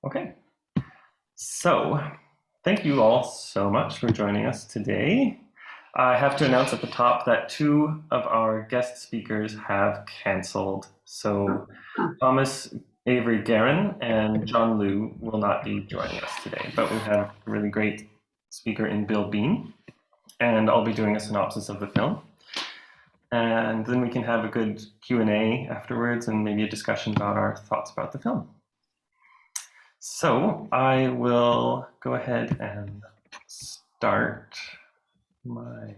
Okay, so thank you all so much for joining us today. I have to announce at the top that two of our guest speakers have canceled. So Thomas Avery Guerin and John Liu will not be joining us today, but we have a really great speaker in Bill Bean, and I'll be doing a synopsis of the film. And then we can have a good Q&A afterwards and maybe a discussion about our thoughts about the film. So I will go ahead and start my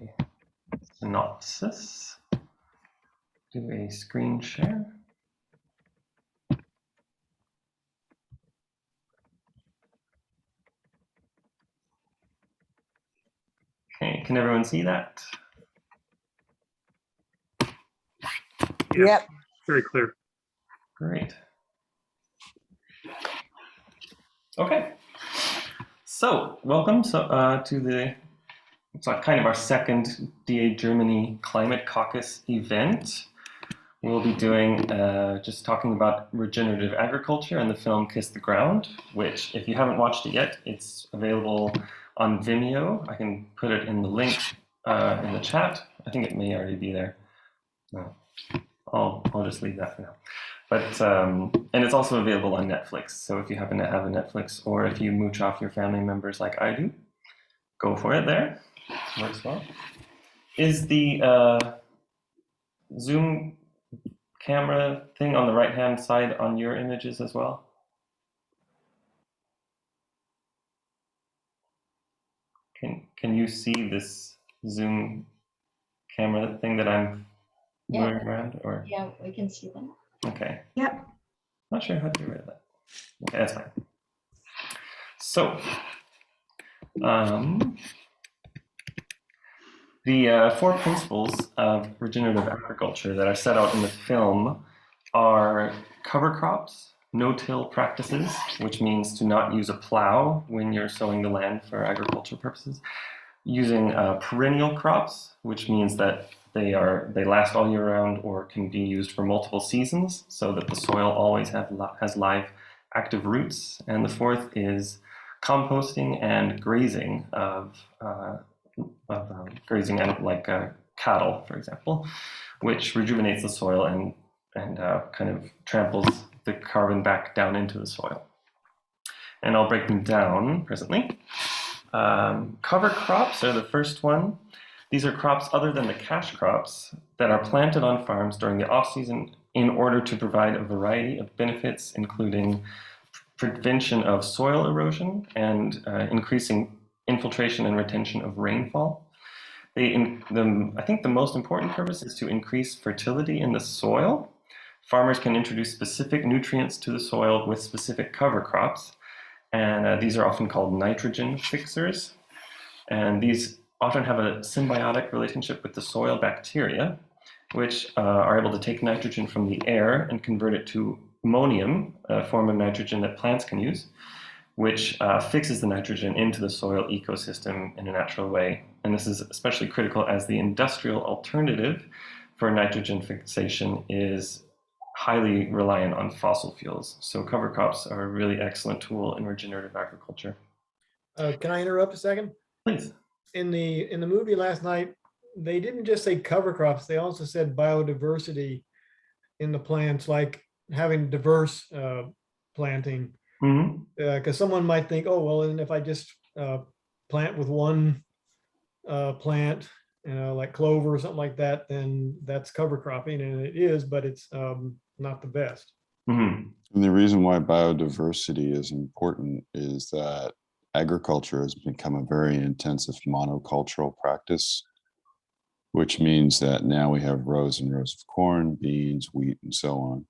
synopsis. Do a screen share. Okay, can everyone see that? Yep. Very clear. Great. Okay. So welcome to the it's kind of our second DA Germany Climate Caucus event. We'll be doing just talking about regenerative agriculture and the film Kiss the Ground, which if you haven't watched it yet, it's available on Vimeo. I can put it in the link in the chat. I think it may already be there. No, I'll just leave that for now. But and it's also available on Netflix. So if you happen to have a Netflix, or if you mooch off your family members like I do, go for it there. Works well. Is the Zoom camera thing on the right-hand side on your images as well? Can you see this Zoom camera thing that I'm moving around? Or yeah, we can see that. Okay. Yep. Not sure how to get rid of that. Okay, that's fine. So, the four principles of regenerative agriculture that are set out in the film are cover crops, no-till practices, which means to not use a plow when you're sowing the land for agricultural purposes, using perennial crops, which means that they last all year round or can be used for multiple seasons so that the soil always has live active roots. And the fourth is composting and grazing of grazing like cattle, for example, which rejuvenates the soil and kind of tramples the carbon back down into the soil. And I'll break them down presently. Cover crops are the first one. These are crops other than the cash crops that are planted on farms during the off-season in order to provide a variety of benefits, including prevention of soil erosion and increasing infiltration and retention of rainfall. I think the most important purpose is to increase fertility in the soil. Farmers can introduce specific nutrients to the soil with specific cover crops, and these are often called nitrogen fixers. And these often have a symbiotic relationship with the soil bacteria, which are able to take nitrogen from the air and convert it to ammonium, a form of nitrogen that plants can use, which fixes the nitrogen into the soil ecosystem in a natural way. And this is especially critical as the industrial alternative for nitrogen fixation is highly reliant on fossil fuels. So cover crops are a really excellent tool in regenerative agriculture. Can I interrupt a second? Please. In the movie last night, they didn't just say cover crops, they also said biodiversity in the plants, like having diverse planting. Because someone might think, oh, well, and if I just plant with one plant, like clover or something like that, then that's cover cropping, and it is, but it's not the best. And the reason why biodiversity is important is that agriculture has become a very intensive monocultural practice, which means that now we have rows and rows of corn, beans, wheat, and so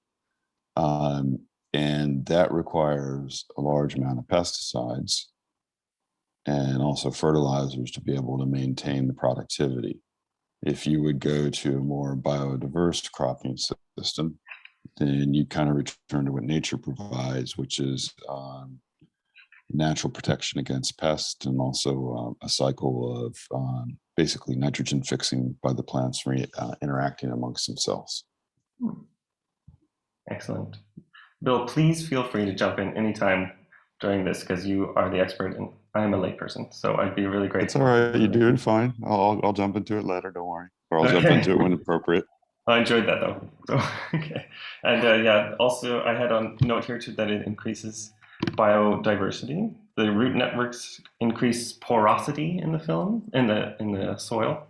on. And that requires a large amount of pesticides and also fertilizers to be able to maintain the productivity. If you would go to a more biodiverse cropping system, then you kind of return to what nature provides, which is natural protection against pests and also a cycle of basically nitrogen fixing by the plants interacting amongst themselves. Excellent. Bill, please feel free to jump in anytime during this because you are the expert and I am a layperson. So I'd be really It's grateful. all right. You're doing fine. I'll jump into it later. Don't worry. Or I'll jump Okay. into it when appropriate. I enjoyed that though. So, okay. And yeah, also I had a note here too that it increases biodiversity. The root networks increase porosity in the film, in the soil,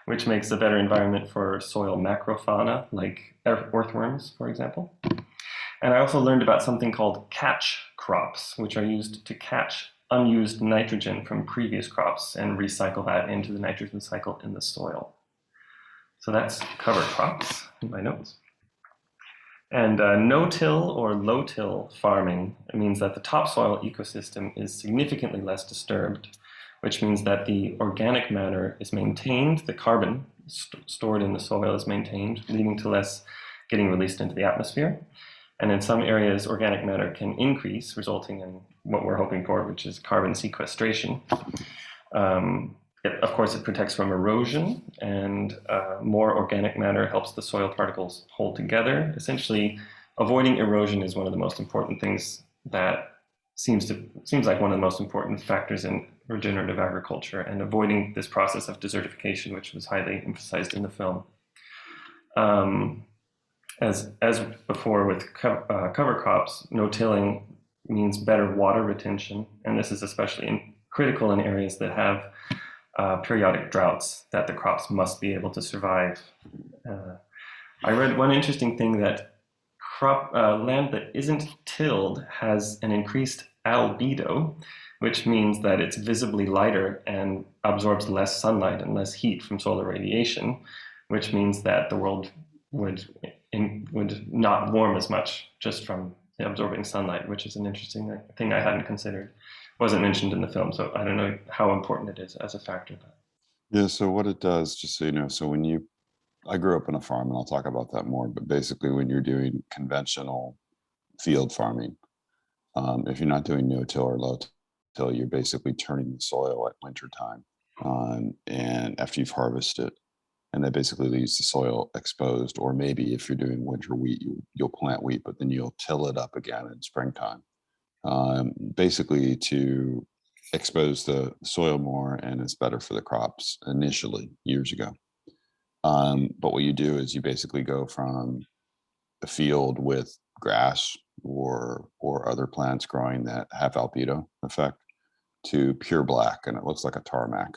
which makes a better environment for soil macrofauna like earthworms, for example. And I also learned about something called catch crops, which are used to catch unused nitrogen from previous crops and recycle that into the nitrogen cycle in the soil. So that's cover crops in my notes. And no-till or low-till farming means that the topsoil ecosystem is significantly less disturbed, which means that the organic matter is maintained, the carbon stored in the soil is maintained, leading to less getting released into the atmosphere. And in some areas, organic matter can increase, resulting in what we're hoping for, which is carbon sequestration. Of course, it protects from erosion, and more organic matter helps the soil particles hold together. Essentially, avoiding erosion is one of the most important things that seems like one of the most important factors in regenerative agriculture, and avoiding this process of desertification, which was highly emphasized in the film. As before with cover crops, no-tilling means better water retention, and this is especially critical in areas that have periodic droughts that the crops must be able to survive. I read one interesting thing that land that isn't tilled has an increased albedo, which means that it's visibly lighter and absorbs less sunlight and less heat from solar radiation, which means that the world would not warm as much just from absorbing sunlight, which is an interesting thing I hadn't considered. Wasn't mentioned in the film, so I don't know how important it is as a factor. Yeah, so what it does, just so you know, so I grew up on a farm, and I'll talk about that more, but basically when you're doing conventional field farming, if you're not doing no-till or low-till, you're basically turning the soil at wintertime, and after you've harvested it, and that basically leaves the soil exposed. Or maybe if you're doing winter wheat, you'll plant wheat, but then you'll till it up again in springtime, basically to expose the soil more, and it's better for the crops initially years ago. But what you do is you basically go from a field with grass or other plants growing that have albedo effect to pure black, and it looks like a tarmac,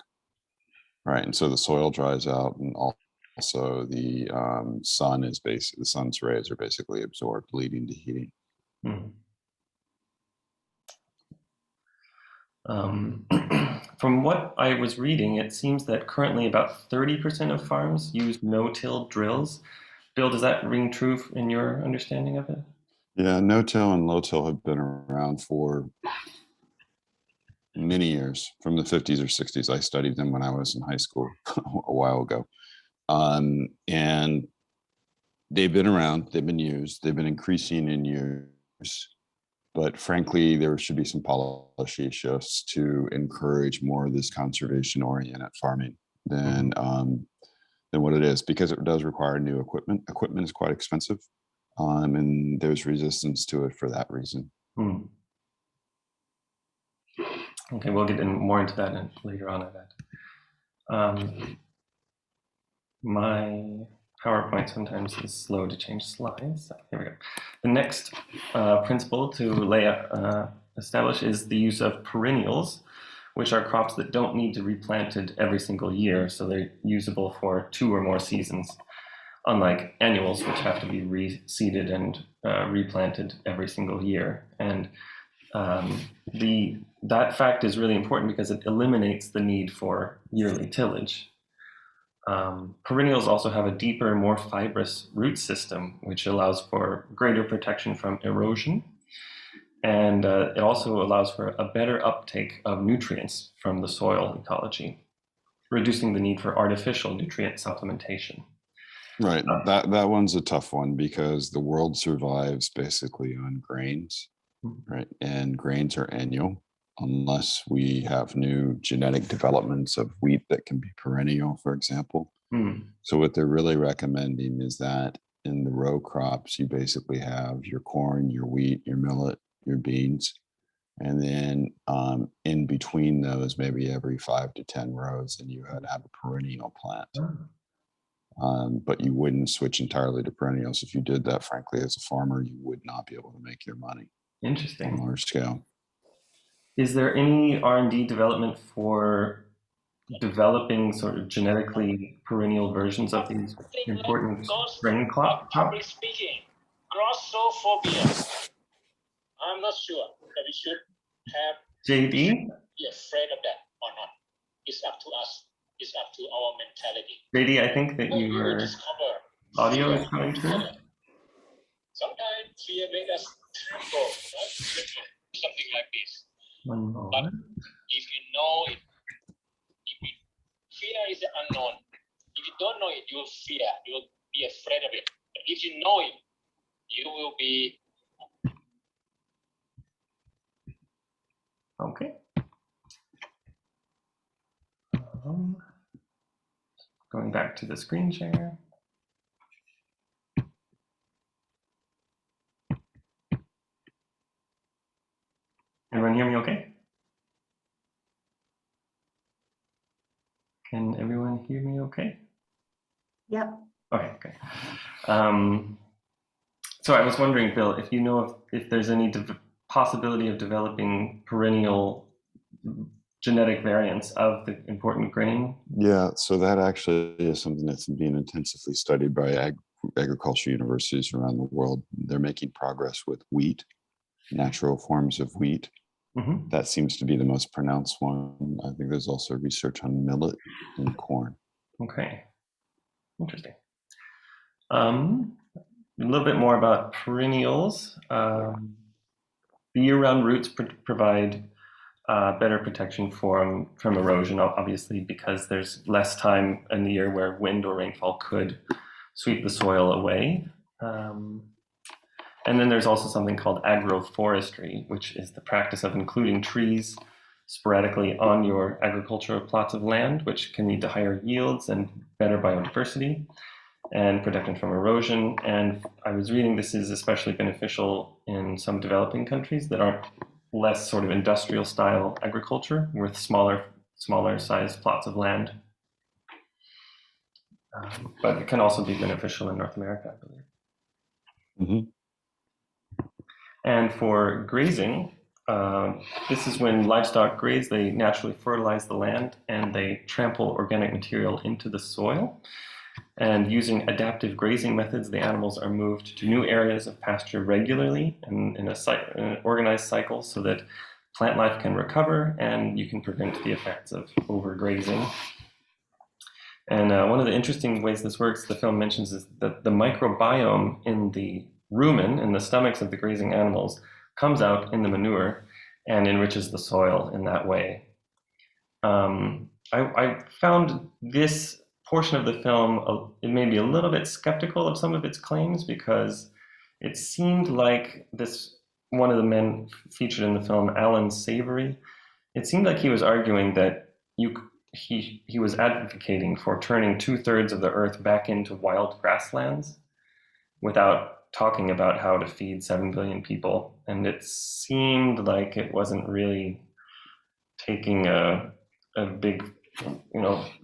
right? And so the soil dries out, and also the the sun's rays are basically absorbed, leading to heating. From what I was reading, it seems that currently about 30% of farms use no-till drills. Bill, does that ring true in your understanding of it? Yeah, no-till and low-till have been around for many years, from the 50s or 60s. I studied them when I was in high school a while ago. And they've been around, they've been used, they've been increasing in use. But frankly, there should be some policy shifts to encourage more of this conservation-oriented farming than what it is, because it does require new equipment. Equipment is quite expensive, and there's resistance to it for that reason. Okay, we'll get more into that later on. My PowerPoint sometimes is slow to change slides. So here we go. The next principle to establish is the use of perennials, which are crops that don't need to be replanted every single year, so they're usable for 2 or more seasons, unlike annuals, which have to be reseeded and replanted every single year. And that fact is really important because it eliminates the need for yearly tillage. Perennials also have a deeper, more fibrous root system, which allows for greater protection from erosion. And it also allows for a better uptake of nutrients from the soil ecology, reducing the need for artificial nutrient supplementation. Right, that one's a tough one, because the world survives basically on grains, right? And grains are annual, unless we have new genetic developments of wheat that can be perennial, for example. So what they're really recommending is that in the row crops, you basically have your corn, your wheat, your millet, your beans, And then in between those, maybe every 5 to 10 rows, and you had to have a perennial plant. But you wouldn't switch entirely to perennials. If you did that, frankly, as a farmer, you would not be able to make your money. Interesting. On large scale. Is there any R&D development for developing sort of genetically perennial versions of these important grain crops? Public speaking, glossophobia. I'm not sure that we should have JD? be afraid of that or not. It's up to us. It's up to our mentality. JD, I think that your audio is coming through. Sometimes fear makes us tremble, right? Something like this. But if you know it, fear is the unknown. If you don't know it, you will fear. You will be afraid of it. But if you know it, you will be. Okay. Going back to the screen share. Everyone hear me okay? Can everyone hear me okay? Yep. Okay, okay. So I was wondering, Bill, if you know if there's any possibility of developing perennial genetic variants of the important grain? Yeah, so that actually is something that's being intensively studied by agriculture universities around the world. They're making progress with wheat, natural forms of wheat. Mm-hmm. That seems to be the most pronounced one. I think there's also research on millet and corn. Okay, interesting. A little bit more about perennials. The year-round roots provide better protection from erosion, obviously, because there's less time in the year where wind or rainfall could sweep the soil away. And then there's also something called agroforestry, which is the practice of including trees sporadically on your agricultural plots of land, which can lead to higher yields and better biodiversity and protection from erosion. And I was reading this is especially beneficial in some developing countries that aren't less sort of industrial style agriculture with smaller sized plots of land. But it can also be beneficial in North America, I believe. Mm-hmm. And for grazing, this is when livestock graze, they naturally fertilize the land and they trample organic material into the soil. And using adaptive grazing methods, the animals are moved to new areas of pasture regularly and in an organized cycle so that plant life can recover and you can prevent the effects of overgrazing. And one of the interesting ways this works, the film mentions, is that the microbiome in the rumen, in the stomachs of the grazing animals, comes out in the manure and enriches the soil in that way. I found this portion of the film, it made me a little bit skeptical of some of its claims because it seemed like one of the men featured in the film, Alan Savory, it seemed like he was arguing that he was advocating for turning 2/3 of the earth back into wild grasslands without talking about how to feed 7 billion people. And it seemed like it wasn't really taking a big,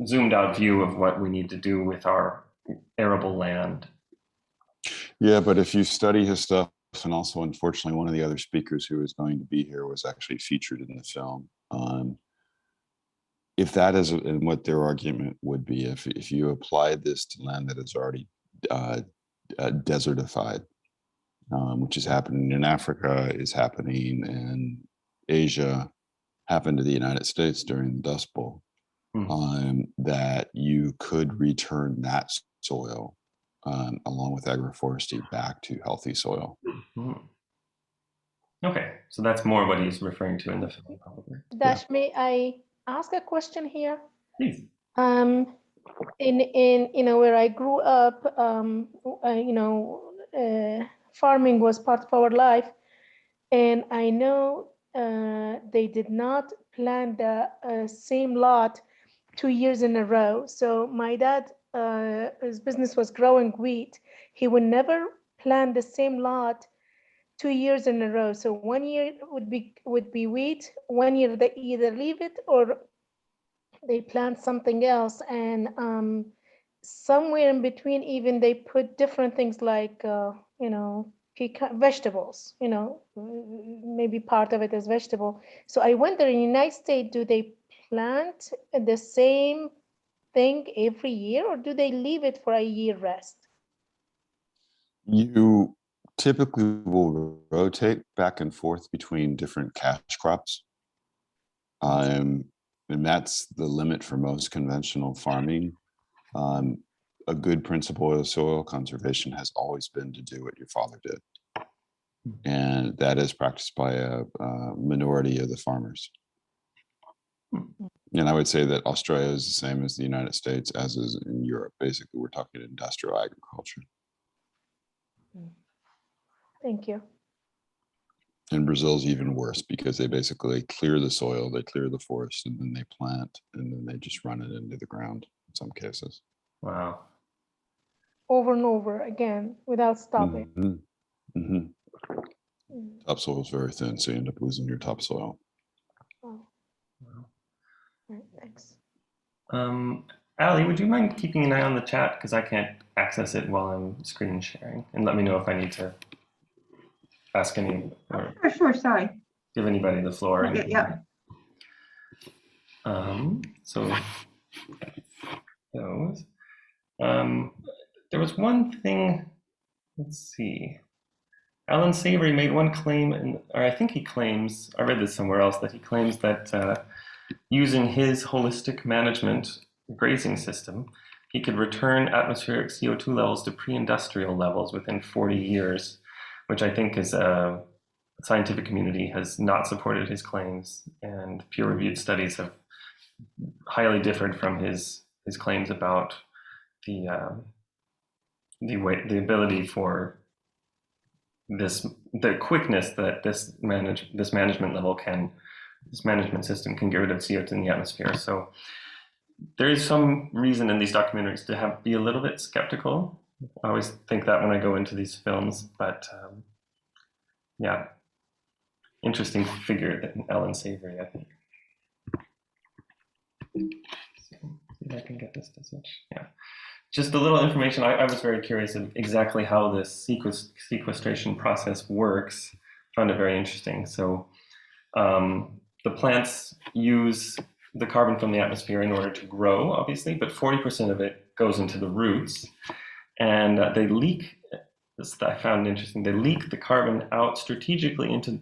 zoomed out view of what we need to do with our arable land. Yeah, but if you study his stuff, and also unfortunately one of the other speakers who was going to be here was actually featured in the film. If that is and what their argument would be, if you applied this to land that is already desertified, which is happening in Africa, is happening in Asia, happened to the United States during the Dust Bowl, that you could return that soil along with agroforestry back to healthy soil. Okay, so that's more what he's referring to in the film, probably. Dash, may I ask a question here? Please. In where I grew up, farming was part of our life, and I know they did not plant the same lot 2 years in a row. So my dad, his business was growing wheat. He would never plant the same lot 2 years in a row. So 1 year would be wheat, 1 year they either leave it or they plant something else, and somewhere in between even they put different things like vegetables, maybe part of it is vegetable. So I wonder, in the United States, do they plant the same thing every year, or do they leave it for a year rest? You typically will rotate back and forth between different cash crops. And that's the limit for most conventional farming. A good principle of soil conservation has always been to do what your father did. And that is practiced by a minority of the farmers. And I would say that Australia is the same as the United States, as is in Europe. Basically, we're talking industrial agriculture. Thank you. And Brazil's even worse because they basically clear the soil, they clear the forest, and then they plant, and then they just run it into the ground in some cases. Wow. Over and over again without stopping. Mm-hmm. Mm-hmm. Topsoil is very thin, so you end up losing your topsoil. Oh. Wow. All right, thanks. Ali, would you mind keeping an eye on the chat, because I can't access it while I'm screen sharing, and let me know if I need to ask any or sure, sorry. give anybody the floor. Yeah. So those. There was one thing. Let's see. Alan Savory made one claim, or I think he claims, I read this somewhere else, that he claims that using his holistic management grazing system, he could return atmospheric CO2 levels to pre-industrial levels within 40 years, which I think is the scientific community has not supported his claims, and peer-reviewed studies have highly differed from his claims about the ability for the quickness that this management system can get rid of CO2 in the atmosphere. So there is some reason in these documentaries to be a little bit skeptical. I always think that when I go into these films, but yeah, interesting figure, that Alan Savory, I think. So, see if I can get this to switch. Yeah. Just a little information. I was very curious of exactly how this sequestration process works. Found it very interesting. So the plants use the carbon from the atmosphere in order to grow, obviously, but 40% of it goes into the roots. And they leak, this I found interesting, they leak the carbon out strategically into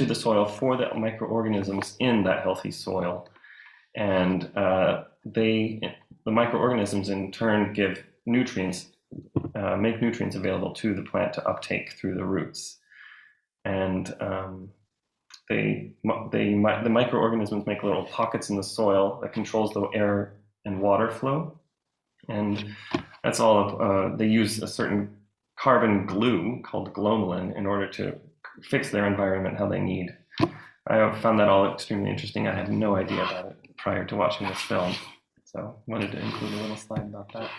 the soil for the microorganisms in that healthy soil. And the microorganisms in turn give nutrients, make nutrients available to the plant to uptake through the roots. And the microorganisms make little pockets in the soil that controls the air and water flow. And that's all they use a certain carbon glue called glomalin in order to fix their environment how they need. I found that all extremely interesting. I had no idea about it prior to watching this film, so wanted to include a little slide about that.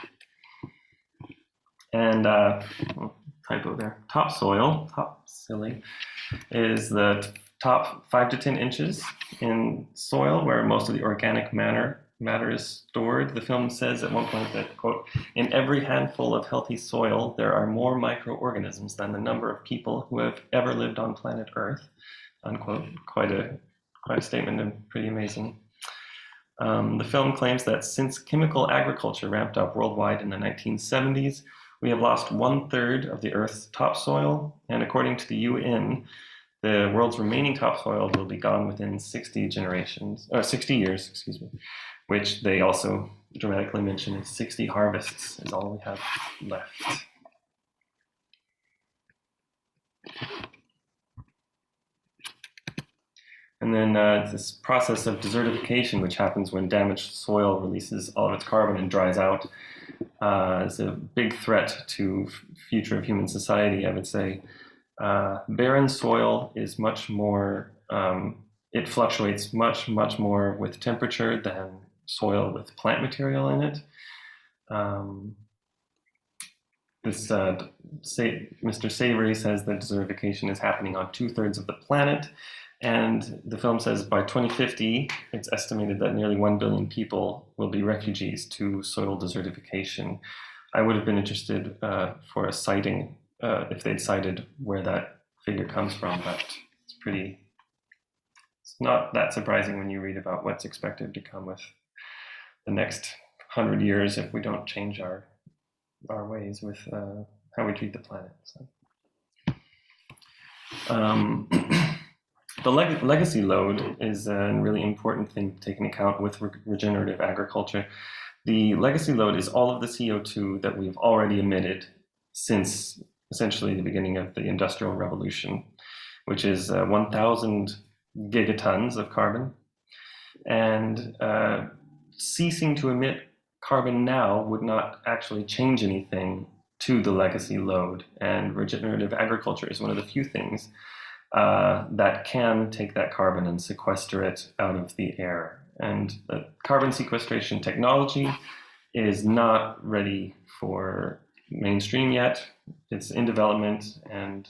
And typo there. Topsoil, is the top 5 to 10 inches in soil where most of the organic matter is stored. The film says at one point that, quote, in every handful of healthy soil, there are more microorganisms than the number of people who have ever lived on planet Earth, unquote. Quite a statement and pretty amazing. The film claims that since chemical agriculture ramped up worldwide in the 1970s, we have lost 1/3 of the Earth's topsoil, and according to the UN, the world's remaining topsoil will be gone within 60 years, excuse me, which they also dramatically mention is 60 harvests is all we have left. And then this process of desertification, which happens when damaged soil releases all of its carbon and dries out, is a big threat to future of human society, I would say. Barren soil is much more, it fluctuates much more with temperature than soil with plant material in it. this Mr. Savory says that desertification is happening on 2/3 of the planet. And the film says by 2050, it's estimated that nearly 1 billion people will be refugees to soil desertification. I would have been interested for a citing if they'd cited where that figure comes from, but it's not that surprising when you read about what's expected to come with the next 100 years if we don't change our ways with how we treat the planet. So. The legacy load is a really important thing to take into account with regenerative agriculture. The legacy load is all of the CO2 that we've already emitted since essentially the beginning of the Industrial Revolution, which is 1,000 gigatons of carbon. And ceasing to emit carbon now would not actually change anything to the legacy load. And regenerative agriculture is one of the few things that can take that carbon and sequester it out of the air. And the carbon sequestration technology is not ready for mainstream yet. It's in development, and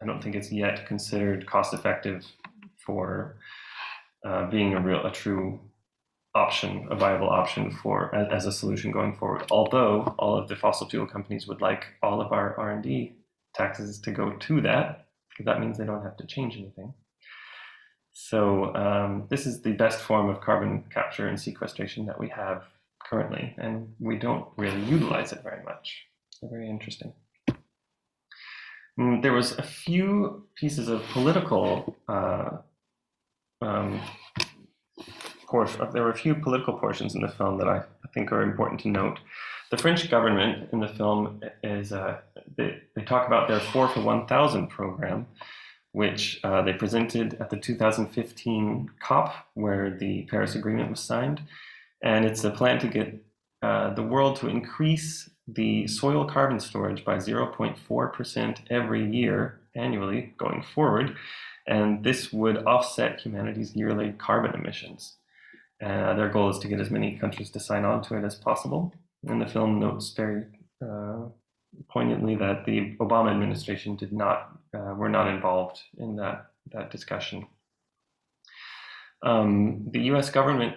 I don't think it's yet considered cost effective for being a true option, a viable option for as a solution going forward. Although all of the fossil fuel companies would like all of our R&D taxes to go to that, because that means they don't have to change anything. So this is the best form of carbon capture and sequestration that we have currently, and we don't really utilize it very much. So very interesting. There was a few pieces of political there were a few political portions in the film that I think are important to note. The French government in the film is, they talk about their 4 for 1,000 program, which they presented at the 2015 COP, where the Paris Agreement was signed. And it's a plan to get the world to increase the soil carbon storage by 0.4% every year annually going forward. And this would offset humanity's yearly carbon emissions. Their goal is to get as many countries to sign on to it as possible. And the film notes very poignantly that the Obama administration were not involved in that discussion. The US government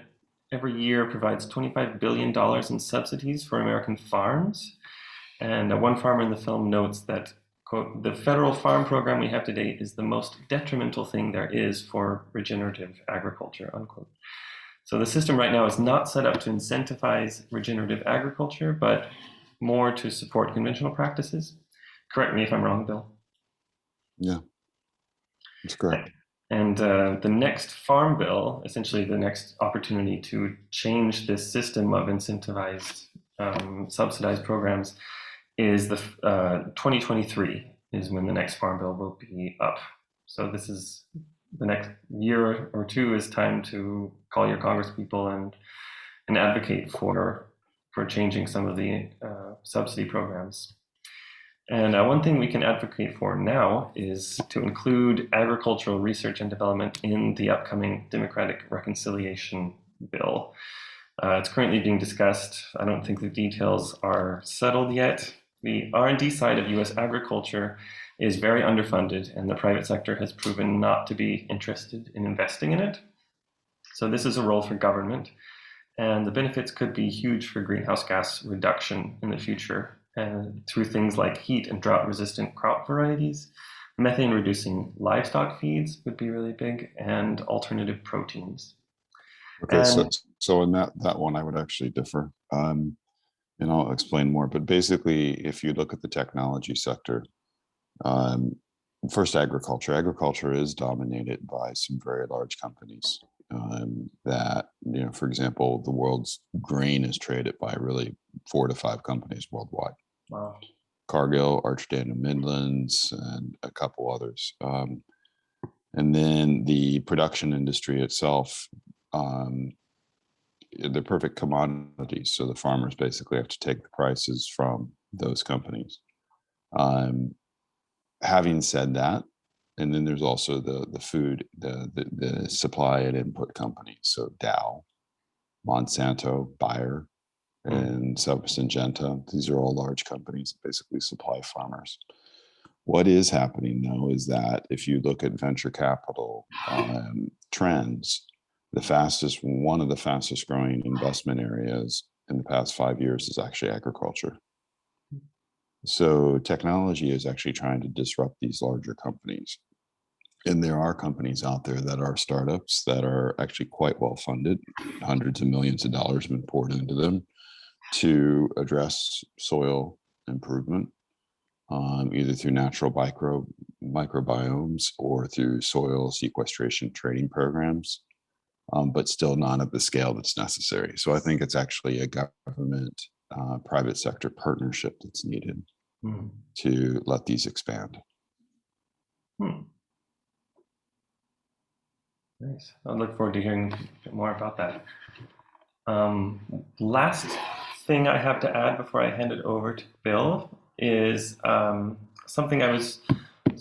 every year provides $25 billion in subsidies for American farms. And one farmer in the film notes that, quote, "The federal farm program we have today is the most detrimental thing there is for regenerative agriculture," unquote. So the system right now is not set up to incentivize regenerative agriculture, but more to support conventional practices. Correct me if I'm wrong, Bill. Yeah, that's correct. And the next farm bill, essentially the next opportunity to change this system of incentivized, subsidized programs, is the 2023 is when the next farm bill will be up. So this is the next year or two is time to call your congresspeople and advocate for changing some of the subsidy programs. And one thing we can advocate for now is to include agricultural research and development in the upcoming Democratic Reconciliation Bill. It's currently being discussed. I don't think the details are settled yet. The R&D side of US agriculture is very underfunded, and the private sector has proven not to be interested in investing in it. So this is a role for government, and the benefits could be huge for greenhouse gas reduction in the future, through things like heat and drought resistant crop varieties. Methane reducing livestock feeds would be really big, and alternative proteins. Okay, so in that one I would actually differ, and I'll explain more. But basically, if you look at the technology sector, first agriculture is dominated by some very large companies that, for example, the world's grain is traded by really 4 to 5 companies worldwide. Wow. Cargill, Archdale Midlands, and a couple others. And then the production industry itself, they're perfect commodities. So the farmers basically have to take the prices from those companies. Having said that, and then there's also the food, the supply and input companies. So Dow, Monsanto, Bayer, and Syngenta. These are all large companies that basically supply farmers. What is happening though is that if you look at venture capital trends, one of the fastest growing investment areas in the past 5 years is actually agriculture. So technology is actually trying to disrupt these larger companies. And there are companies out there that are startups that are actually quite well funded. Hundreds of millions of dollars have been poured into them to address soil improvement, either through natural microbiomes or through soil sequestration training programs, but still not at the scale that's necessary. So I think it's actually a government private sector partnership that's needed to let these expand. Nice. I look forward to hearing a bit more about that. Last thing I have to add before I hand it over to Bill is something I was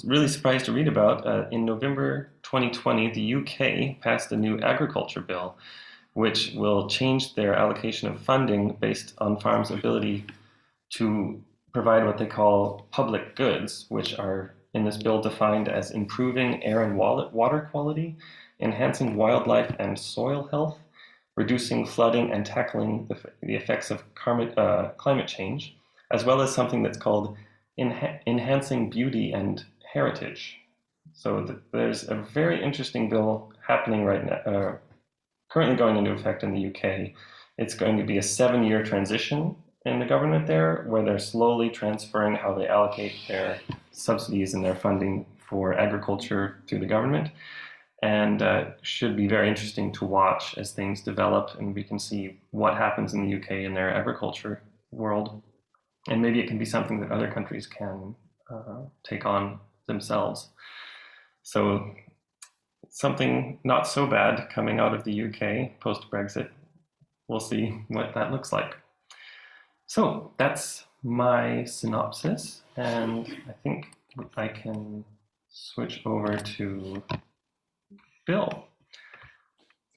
really surprised to read about. In November 2020, the UK passed a new agriculture bill, which will change their allocation of funding based on farms' ability to provide what they call public goods, which are in this bill defined as improving air and water quality, enhancing wildlife and soil health, reducing flooding, and tackling the effects of climate change, as well as something that's called enhancing beauty and heritage. So there's a very interesting bill happening right now, currently going into effect in the UK. It's going to be a 7-year transition in the government there, where they're slowly transferring how they allocate their subsidies and their funding for agriculture through the government. And should be very interesting to watch as things develop and we can see what happens in the UK in their agriculture world. And maybe it can be something that other countries can take on themselves. So something not so bad coming out of the UK post-Brexit. We'll see what that looks like. So that's my synopsis, and I think I can switch over to Bill.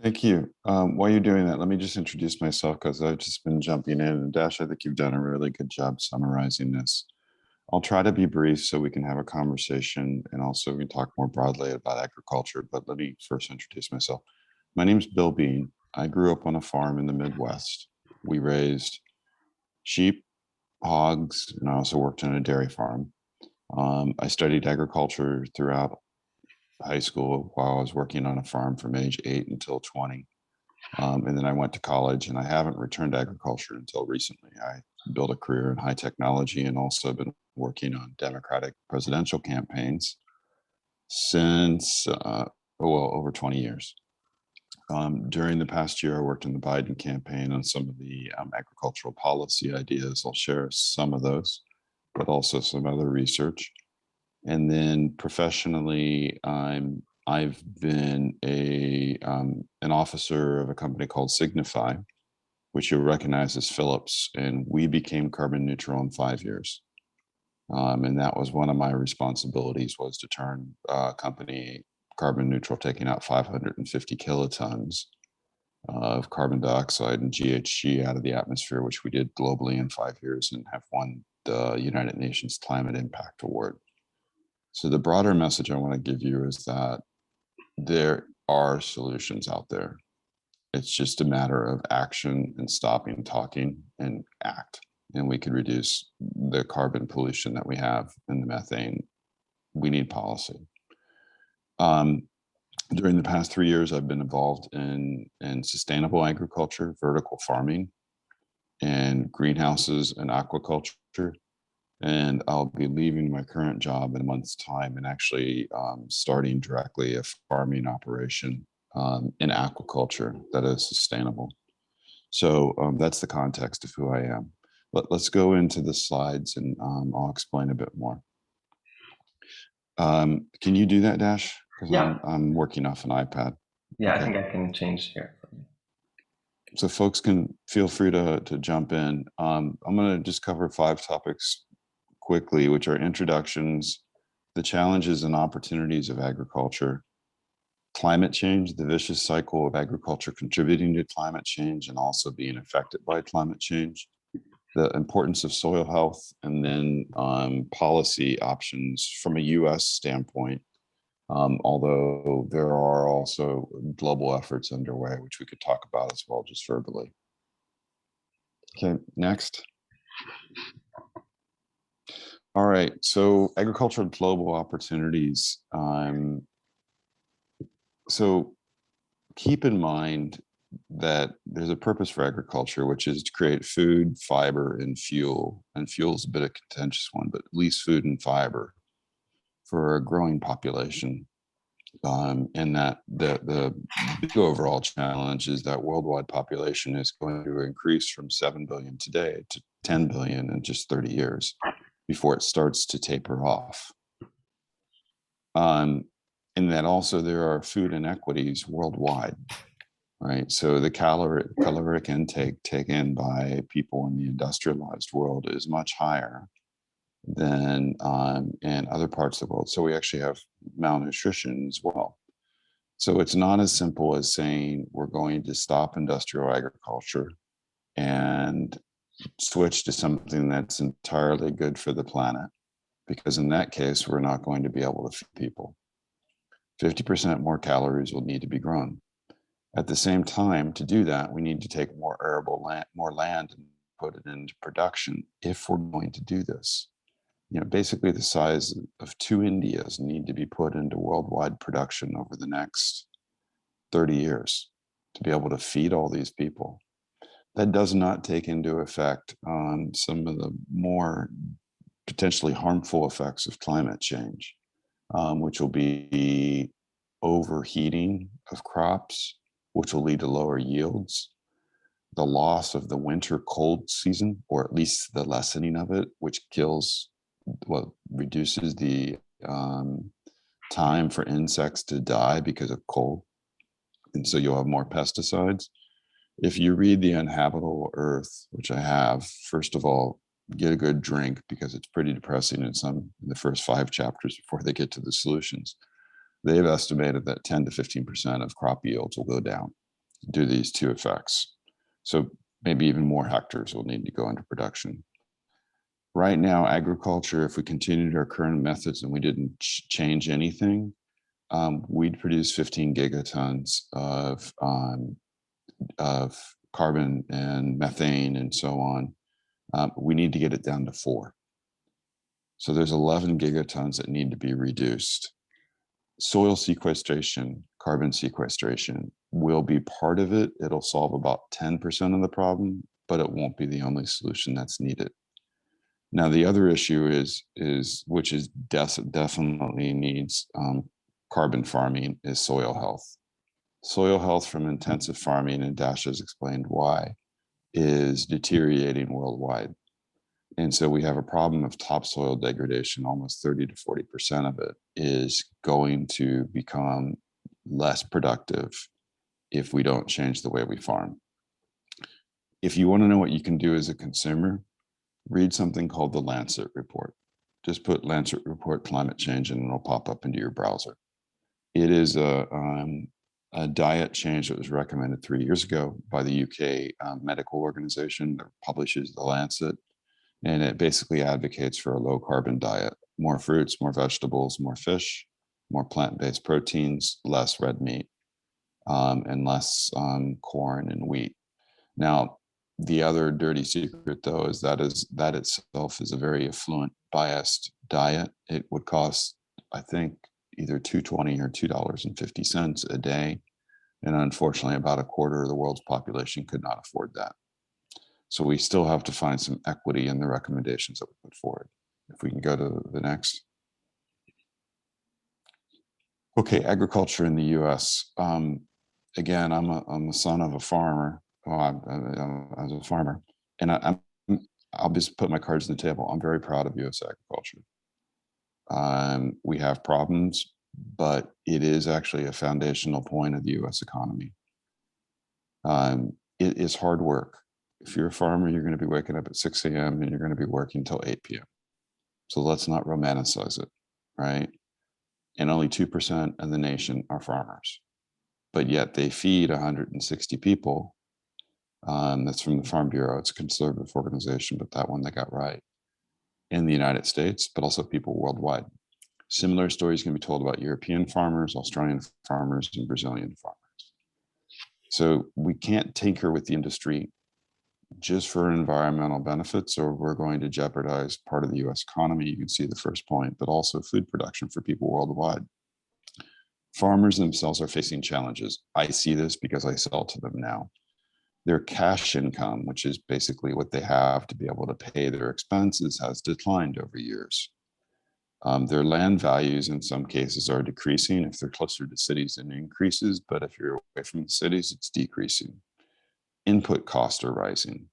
Thank you. While you're doing that, let me just introduce myself because I've just been jumping in. And Dash, I think you've done a really good job summarizing this. I'll try to be brief so we can have a conversation and also we can talk more broadly about agriculture, but let me first introduce myself. My name is Bill Bean. I grew up on a farm in the Midwest. We raised sheep, hogs, and I also worked on a dairy farm. I studied agriculture throughout high school while I was working on a farm from age 8 until 20. And then I went to college and I haven't returned to agriculture until recently. I built a career in high technology and also been working on Democratic presidential campaigns since, over 20 years. During the past year, I worked in the Biden campaign on some of the agricultural policy ideas. I'll share some of those, but also some other research. And then professionally, I've been an officer of a company called Signify, which you'll recognize as Philips, and we became carbon neutral in 5 years. And that was one of my responsibilities, was to turn a company carbon neutral, taking out 550 kilotons of carbon dioxide and GHG out of the atmosphere, which we did globally in 5 years and have won the United Nations Climate Impact Award. So the broader message I want to give you is that there are solutions out there. It's just a matter of action and stopping talking and act. And we can reduce the carbon pollution that we have and the methane. We need policy. During the past 3 years, I've been involved in sustainable agriculture, vertical farming, and greenhouses and aquaculture. And I'll be leaving my current job in a month's time and actually starting directly a farming operation in aquaculture that is sustainable. So that's the context of who I am. Let's go into the slides and I'll explain a bit more. Can you do that, Dash? Because yeah. I'm working off an iPad. Yeah, Okay. I think I can change here. So folks can feel free to jump in. I'm going to just cover 5 topics quickly, which are introductions, the challenges and opportunities of agriculture, climate change, the vicious cycle of agriculture contributing to climate change and also being affected by climate change, the importance of soil health, and then policy options from a US standpoint. Although there are also global efforts underway, which we could talk about as well, just verbally. Okay, next. All right, so agricultural global opportunities. So keep in mind that there's a purpose for agriculture, which is to create food, fiber, and fuel. And fuel is a bit of a contentious one, but at least food and fiber for a growing population. And that the big overall challenge is that worldwide population is going to increase from 7 billion today to 10 billion in just 30 years before it starts to taper off. And that also there are food inequities worldwide, right? So the caloric intake taken by people in the industrialized world is much higher than in other parts of the world. So we actually have malnutrition as well. So it's not as simple as saying we're going to stop industrial agriculture and switch to something that's entirely good for the planet, because in that case, we're not going to be able to feed people. 50% more calories will need to be grown. At the same time, to do that, we need to take more arable land, more land, and put it into production if we're going to do this. You know, basically the size of 2 Indias need to be put into worldwide production over the next 30 years to be able to feed all these people. That does not take into effect some of the more potentially harmful effects of climate change, which will be overheating of crops, which will lead to lower yields, the loss of the winter cold season, or at least the lessening of it, which kills, well, reduces the time for insects to die because of cold. And so you'll have more pesticides. If you read The Uninhabitable Earth, which I have, first of all, get a good drink, because it's pretty depressing in the first 5 chapters before they get to the solutions. They've estimated that 10 to 15% of crop yields will go down due to these 2 effects. So maybe even more hectares will need to go into production. Right now, agriculture, if we continued our current methods and we didn't change anything, we'd produce 15 gigatons of carbon and methane and so on. We need to get it down to 4. So there's 11 gigatons that need to be reduced. Soil sequestration, carbon sequestration will be part of it. It'll solve about 10% of the problem, but it won't be the only solution that's needed. Now, the other issue which is definitely needs carbon farming, is soil health. Soil health from intensive farming, and Dash has explained why, is deteriorating worldwide. And so we have a problem of topsoil degradation. Almost 30 to 40% of it is going to become less productive if we don't change the way we farm. If you want to know what you can do as a consumer, read something called the Lancet Report. Just put Lancet Report climate change and it'll pop up into your browser. It is a diet change that was recommended 3 years ago by the UK medical organization that publishes the Lancet. And it basically advocates for a low carbon diet, more fruits, more vegetables, more fish, more plant-based proteins, less red meat, and less corn and wheat. Now, the other dirty secret, though, is that itself is a very affluent, biased diet. It would cost, I think, either $2.20 or $2.50 a day. And unfortunately, about a quarter of the world's population could not afford that. So we still have to find some equity in the recommendations that we put forward. If we can go to the next. Okay, agriculture in the US. Again, I'm a son of a farmer. Well, I was a farmer, and I'll just put my cards on the table. I'm very proud of US agriculture. We have problems, but it is actually a foundational point of the US economy. It is hard work. If you're a farmer, you're going to be waking up at 6 a.m. and you're going to be working till 8 p.m. So let's not romanticize it, right? And only 2% of the nation are farmers. but yet they feed 160 people. That's from the Farm Bureau. It's a conservative organization, but that one they got right in the United States, but also people worldwide. Similar stories can be told about European farmers, Australian farmers, and Brazilian farmers. So we can't tinker with the industry just for environmental benefits, or we're going to jeopardize part of the US economy. You can see the first point, but also food production for people worldwide. Farmers themselves are facing challenges. I see this because I sell to them now. Their cash income, which is basically what they have to be able to pay their expenses, has declined over years. Their land values in some cases are decreasing. If they're closer to cities, it increases, but if you're away from the cities, it's decreasing. Input costs are rising,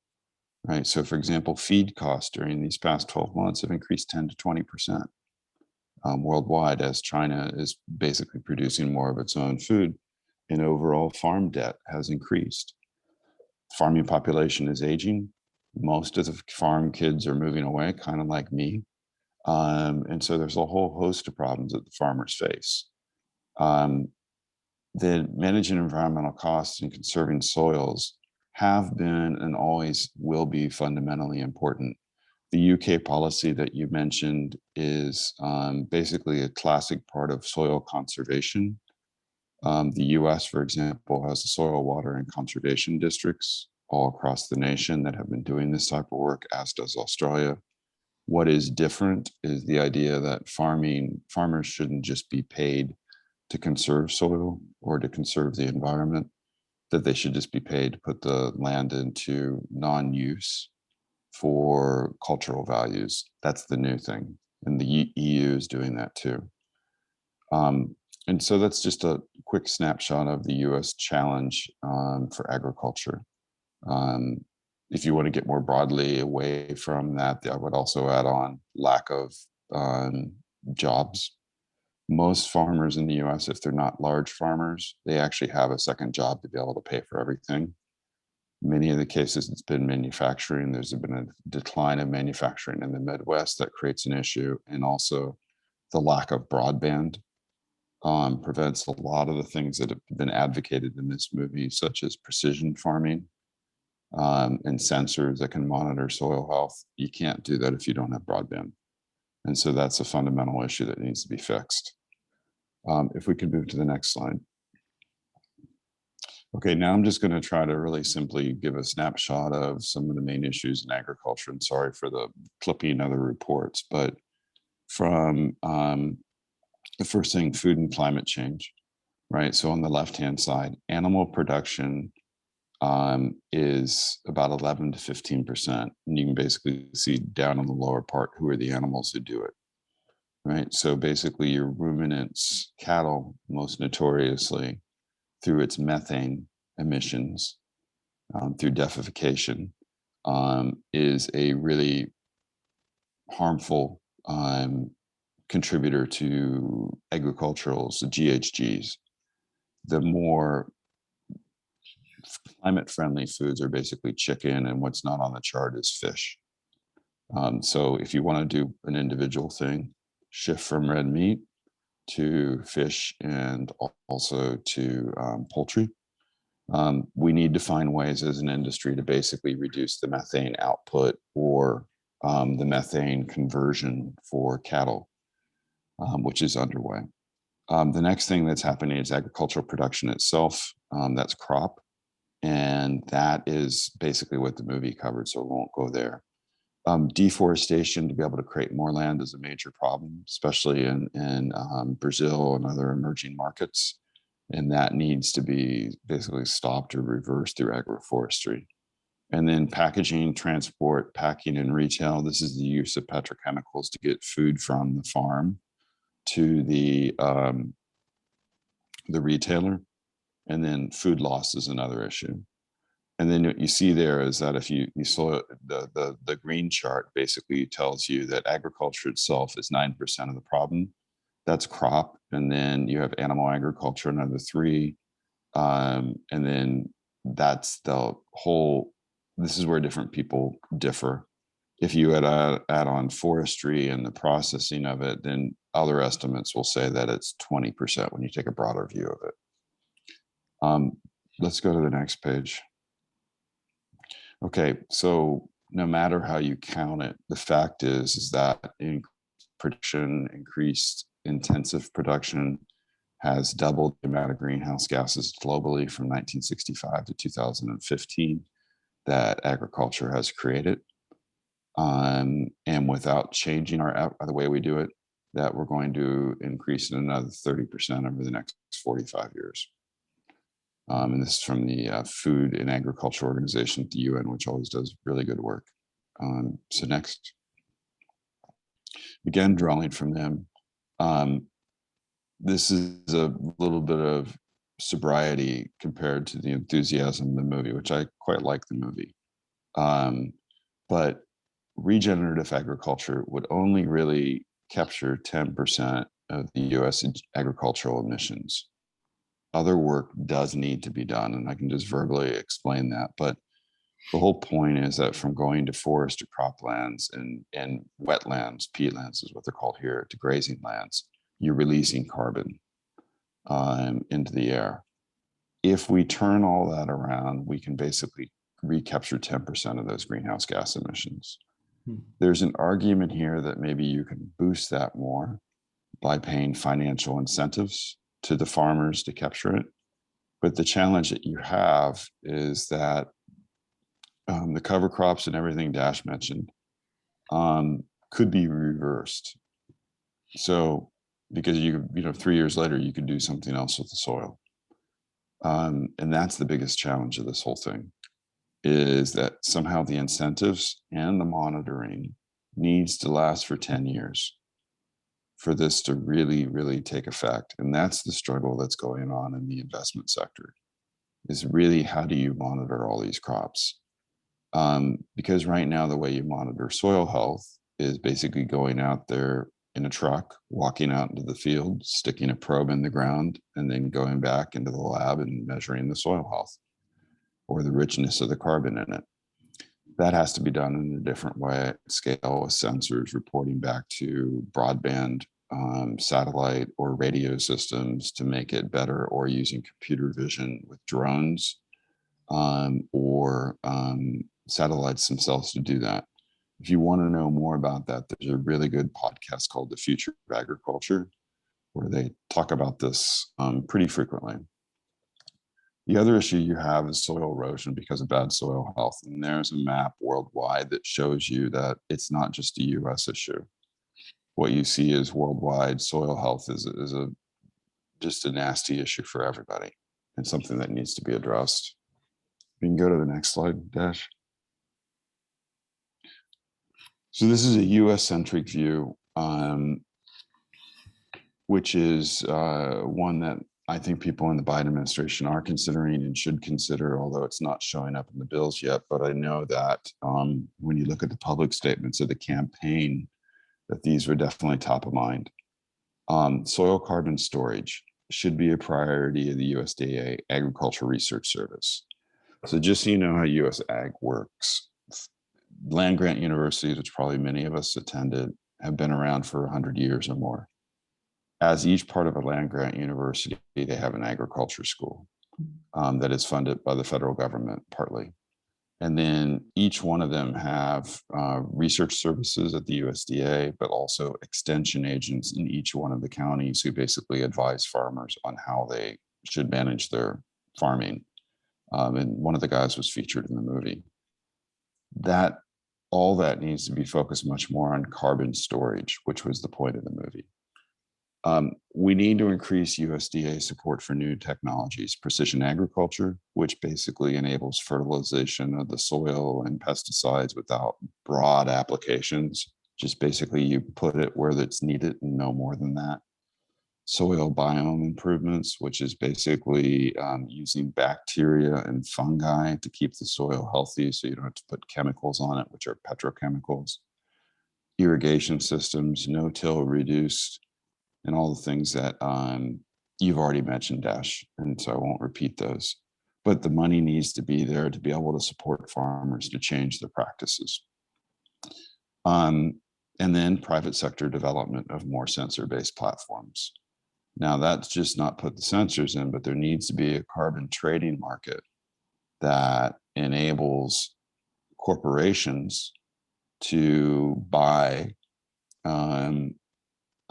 right? So for example, feed costs during these past 12 months have increased 10 to 20% worldwide, as China is basically producing more of its own food, and overall farm debt has increased. Farming population is aging. Most of the farm kids are moving away, kind of like me. And so there's a whole host of problems that the farmers face. The managing environmental costs and conserving soils have been and always will be fundamentally important. The UK policy that you mentioned is basically a classic part of soil conservation. The US, for example, has the soil, water, and conservation districts all across the nation that have been doing this type of work, as does Australia. What is different is the idea that farmers shouldn't just be paid to conserve soil or to conserve the environment, that they should just be paid to put the land into non-use for cultural values. That's the new thing. And the EU is doing that too. And so that's just a quick snapshot of the US challenge for agriculture. If you want to get more broadly away from that, I would also add on lack of jobs. Most farmers in the US, if they're not large farmers, they actually have a second job to be able to pay for everything. Many of the cases, it's been manufacturing. There's been a decline of manufacturing in the Midwest that creates an issue. And also the lack of broadband prevents a lot of the things that have been advocated in this movie, such as precision farming and sensors that can monitor soil health. You can't do that if you don't have broadband. And so that's a fundamental issue that needs to be fixed. If we could move to the next slide. Okay, now I'm just going to try to really simply give a snapshot of some of the main issues in agriculture. And sorry for the clipping other reports, but from the first thing, food and climate change, right? So on the left-hand side, animal production is about 11 to 15%. And you can basically see down on the lower part, who are the animals who do it, right? So basically your ruminants, cattle, most notoriously, through its methane emissions, through desertification, is a really harmful contributor to agriculturals, the GHGs. The more climate-friendly foods are basically chicken, and what's not on the chart is fish. So if you want to do an individual thing, shift from red meat to fish and also to poultry. We need to find ways as an industry to basically reduce the methane output or the methane conversion for cattle, which is underway. The next thing that's happening is agricultural production itself. That's crop. And that is basically what the movie covered, so I won't go there. Deforestation to be able to create more land is a major problem, especially in Brazil and other emerging markets. And that needs to be basically stopped or reversed through agroforestry. And then packaging, transport, packing, and retail. This is the use of petrochemicals to get food from the farm to the retailer. And then food loss is another issue. And then what you see there is that if you saw the green chart basically tells you that agriculture itself is 9% of the problem. That's crop. And then you have animal agriculture, another 3. And then that's the whole, this is where different people differ. If you add on forestry and the processing of it, then other estimates will say that it's 20% when you take a broader view of it. Let's go to the next page. Okay, so no matter how you count it, the fact is that increased intensive production has doubled the amount of greenhouse gases globally from 1965 to 2015 that agriculture has created. And without changing the way we do it, that we're going to increase it another 30% over the next 45 years. And this is from the Food and Agriculture Organization at the UN, which always does really good work. So next, again, drawing from them, this is a little bit of sobriety compared to the enthusiasm of the movie, which I quite like the movie. But regenerative agriculture would only really capture 10% of the US agricultural emissions. Other work does need to be done, and I can just verbally explain that. But the whole point is that from going to forest to croplands and wetlands, peatlands is what they're called here, to grazing lands, you're releasing carbon into the air. If we turn all that around, we can basically recapture 10% of those greenhouse gas emissions. There's an argument here that maybe you can boost that more by paying financial incentives to the farmers to capture it. But the challenge that you have is that the cover crops and everything Dash mentioned could be reversed. So because 3 years later, you could do something else with the soil. And that's the biggest challenge of this whole thing, is that somehow the incentives and the monitoring needs to last for 10 years for this to really, really take effect. And that's the struggle that's going on in the investment sector, is really how do you monitor all these crops? Because right now, the way you monitor soil health is basically going out there in a truck, walking out into the field, sticking a probe in the ground, and then going back into the lab and measuring the soil health or the richness of the carbon in it. That has to be done in a different way, scale, with sensors reporting back to broadband, satellite or radio systems to make it better, or using computer vision with drones or satellites themselves to do that. If you want to know more about that, there's a really good podcast called The Future of Agriculture, where they talk about this pretty frequently. The other issue you have is soil erosion because of bad soil health. And there's a map worldwide that shows you that it's not just a US issue. What you see is worldwide soil health is just a nasty issue for everybody, and something that needs to be addressed. We can go to the next slide, Dash. So this is a US-centric view, which is one that I think people in the Biden administration are considering and should consider, although it's not showing up in the bills yet. But I know that when you look at the public statements of the campaign, that these were definitely top of mind. Soil carbon storage should be a priority of the USDA Agricultural Research Service. So just so you know how US Ag works, land-grant universities, which probably many of us attended, have been around for 100 years or more. As each part of a land-grant university, they have an agriculture school that is funded by the federal government partly. And then each one of them have research services at the USDA, but also extension agents in each one of the counties who basically advise farmers on how they should manage their farming. And one of the guys was featured in the movie. All that needs to be focused much more on carbon storage, which was the point of the movie. We need to increase USDA support for new technologies, precision agriculture, which basically enables fertilization of the soil and pesticides without broad applications. Just basically you put it where it's needed and no more than that. Soil biome improvements, which is basically using bacteria and fungi to keep the soil healthy so you don't have to put chemicals on it, which are petrochemicals. Irrigation systems, no-till reduced, and all the things that you've already mentioned, Dash, and so I won't repeat those. But the money needs to be there to be able to support farmers to change their practices. And then private sector development of more sensor-based platforms. Now, that's just not put the sensors in, but there needs to be a carbon trading market that enables corporations to buy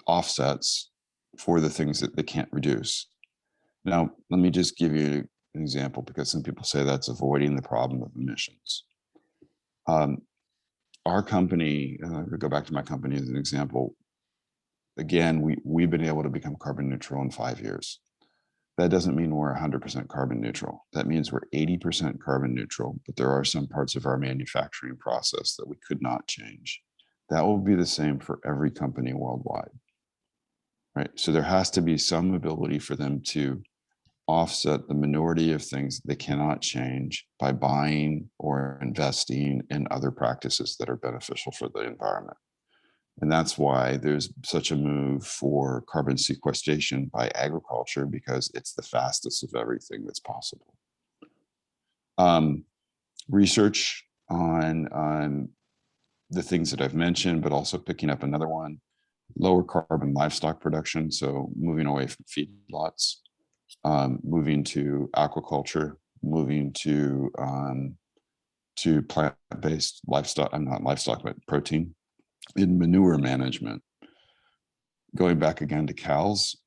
offsets for the things that they can't reduce. Now, let me just give you an example, because some people say that's avoiding the problem of emissions. Our company, go back to my company as an example. Again, we've been able to become carbon neutral in 5 years. That doesn't mean we're 100% carbon neutral. That means we're 80% carbon neutral, but there are some parts of our manufacturing process that we could not change. That will be the same for every company worldwide, right? So there has to be some ability for them to offset the minority of things they cannot change by buying or investing in other practices that are beneficial for the environment. And that's why there's such a move for carbon sequestration by agriculture, because it's the fastest of everything that's possible. Research on the things that I've mentioned, but also picking up another one, lower carbon livestock production. So moving away from feedlots, moving to aquaculture, moving to plant-based livestock, not livestock, but protein. In manure management, going back again to cows,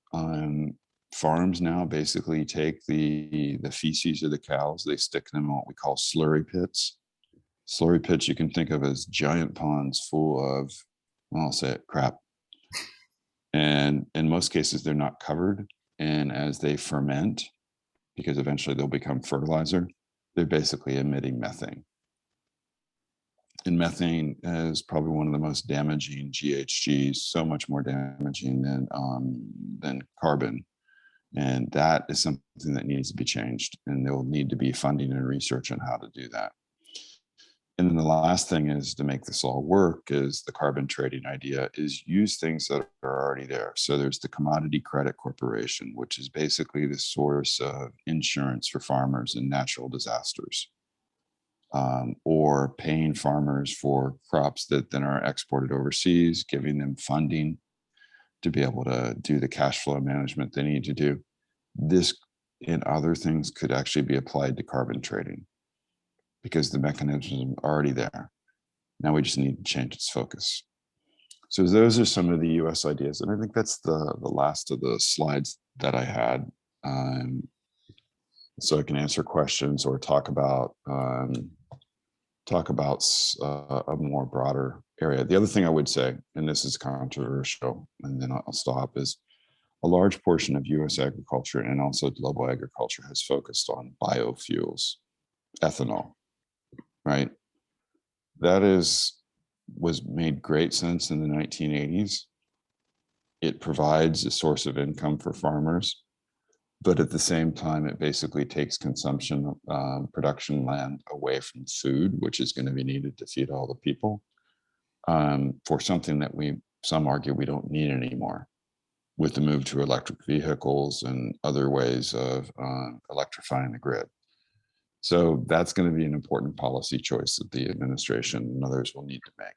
farms now basically take the feces of the cows, they stick them in what we call slurry pits. Slurry pits you can think of as giant ponds full of, well, I'll say it, crap. And in most cases, they're not covered. And as they ferment, because eventually they'll become fertilizer, they're basically emitting methane. And methane is probably one of the most damaging GHGs, so much more damaging than carbon. And that is something that needs to be changed. And there will need to be funding and research on how to do that. And then the last thing is, to make this all work, is the carbon trading idea is use things that are already there. So there's the Commodity Credit Corporation, which is basically the source of insurance for farmers in natural disasters. Or paying farmers for crops that then are exported overseas, giving them funding to be able to do the cash flow management they need to do. This and other things could actually be applied to carbon trading, because the mechanism is already there. Now we just need to change its focus. So those are some of the US ideas. And I think that's the last of the slides that I had. So I can answer questions or talk about a more broader area. The other thing I would say, and this is controversial, and then I'll stop, is a large portion of US agriculture and also global agriculture has focused on biofuels, ethanol, right? That was made great sense in the 1980s. It provides a source of income for farmers, but at the same time, it basically takes consumption, production land away from food, which is going to be needed to feed all the people, for something that some argue we don't need anymore, with the move to electric vehicles and other ways of electrifying the grid. So that's going to be an important policy choice that the administration and others will need to make.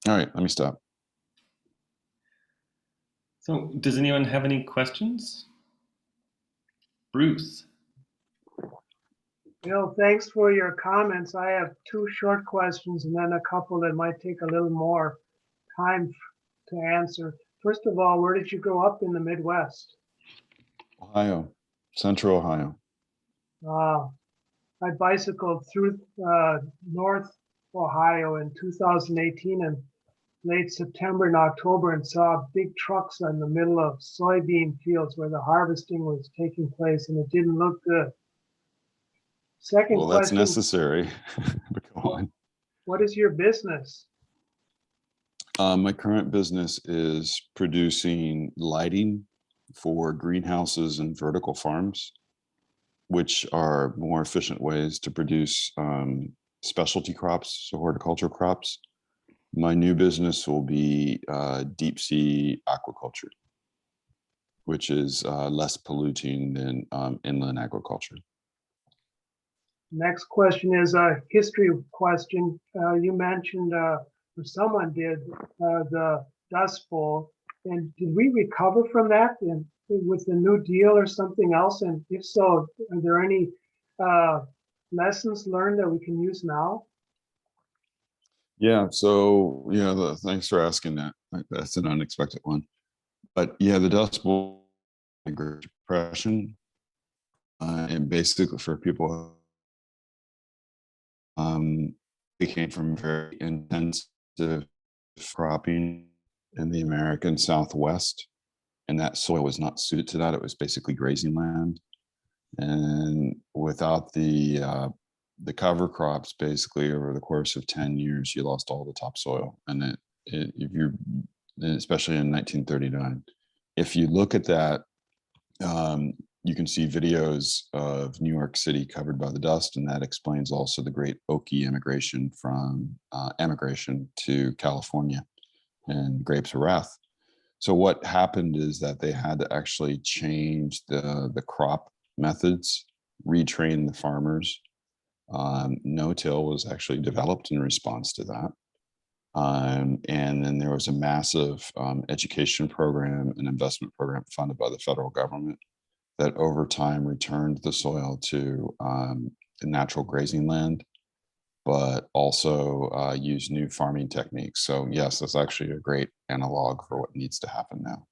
All right, let me stop. So does anyone have any questions? Bruce. Bill, thanks for your comments. I have two short questions and then a couple that might take a little more time to answer. First of all, where did you grow up in the Midwest? Ohio, Central Ohio. I bicycled through North Ohio in 2018 and late September and October, and saw big trucks in the middle of soybean fields where the harvesting was taking place, and it didn't look good. Second question. Well, that's necessary. But go on. What is your business? My current business is producing lighting for greenhouses and vertical farms, which are more efficient ways to produce specialty crops, so horticultural crops. My new business will be deep sea aquaculture, which is less polluting than inland agriculture. Next question is a history question. You mentioned, or someone did, the Dust Bowl. And did we recover from that and with the New Deal or something else? And if so, are there any lessons learned that we can use now? Yeah, so thanks for asking that. That's an unexpected one. But yeah, the Dust Bowl, the Great Depression, and basically for people, we came from very intensive cropping in the American Southwest, and that soil was not suited to that. It was basically grazing land, and without the cover crops, basically over the course of 10 years, you lost all the topsoil, and if you're, especially in 1939, if you look at that, you can see videos of New York City covered by the dust, and that explains also the great Okie immigration from emigration to California and Grapes of Wrath. So what happened is that they had to actually change the crop methods, retrain the farmers. No-till was actually developed in response to that. And then there was a massive education program and investment program funded by the federal government that over time returned the soil to natural grazing land, but also use new farming techniques. So yes, that's actually a great analog for what needs to happen now.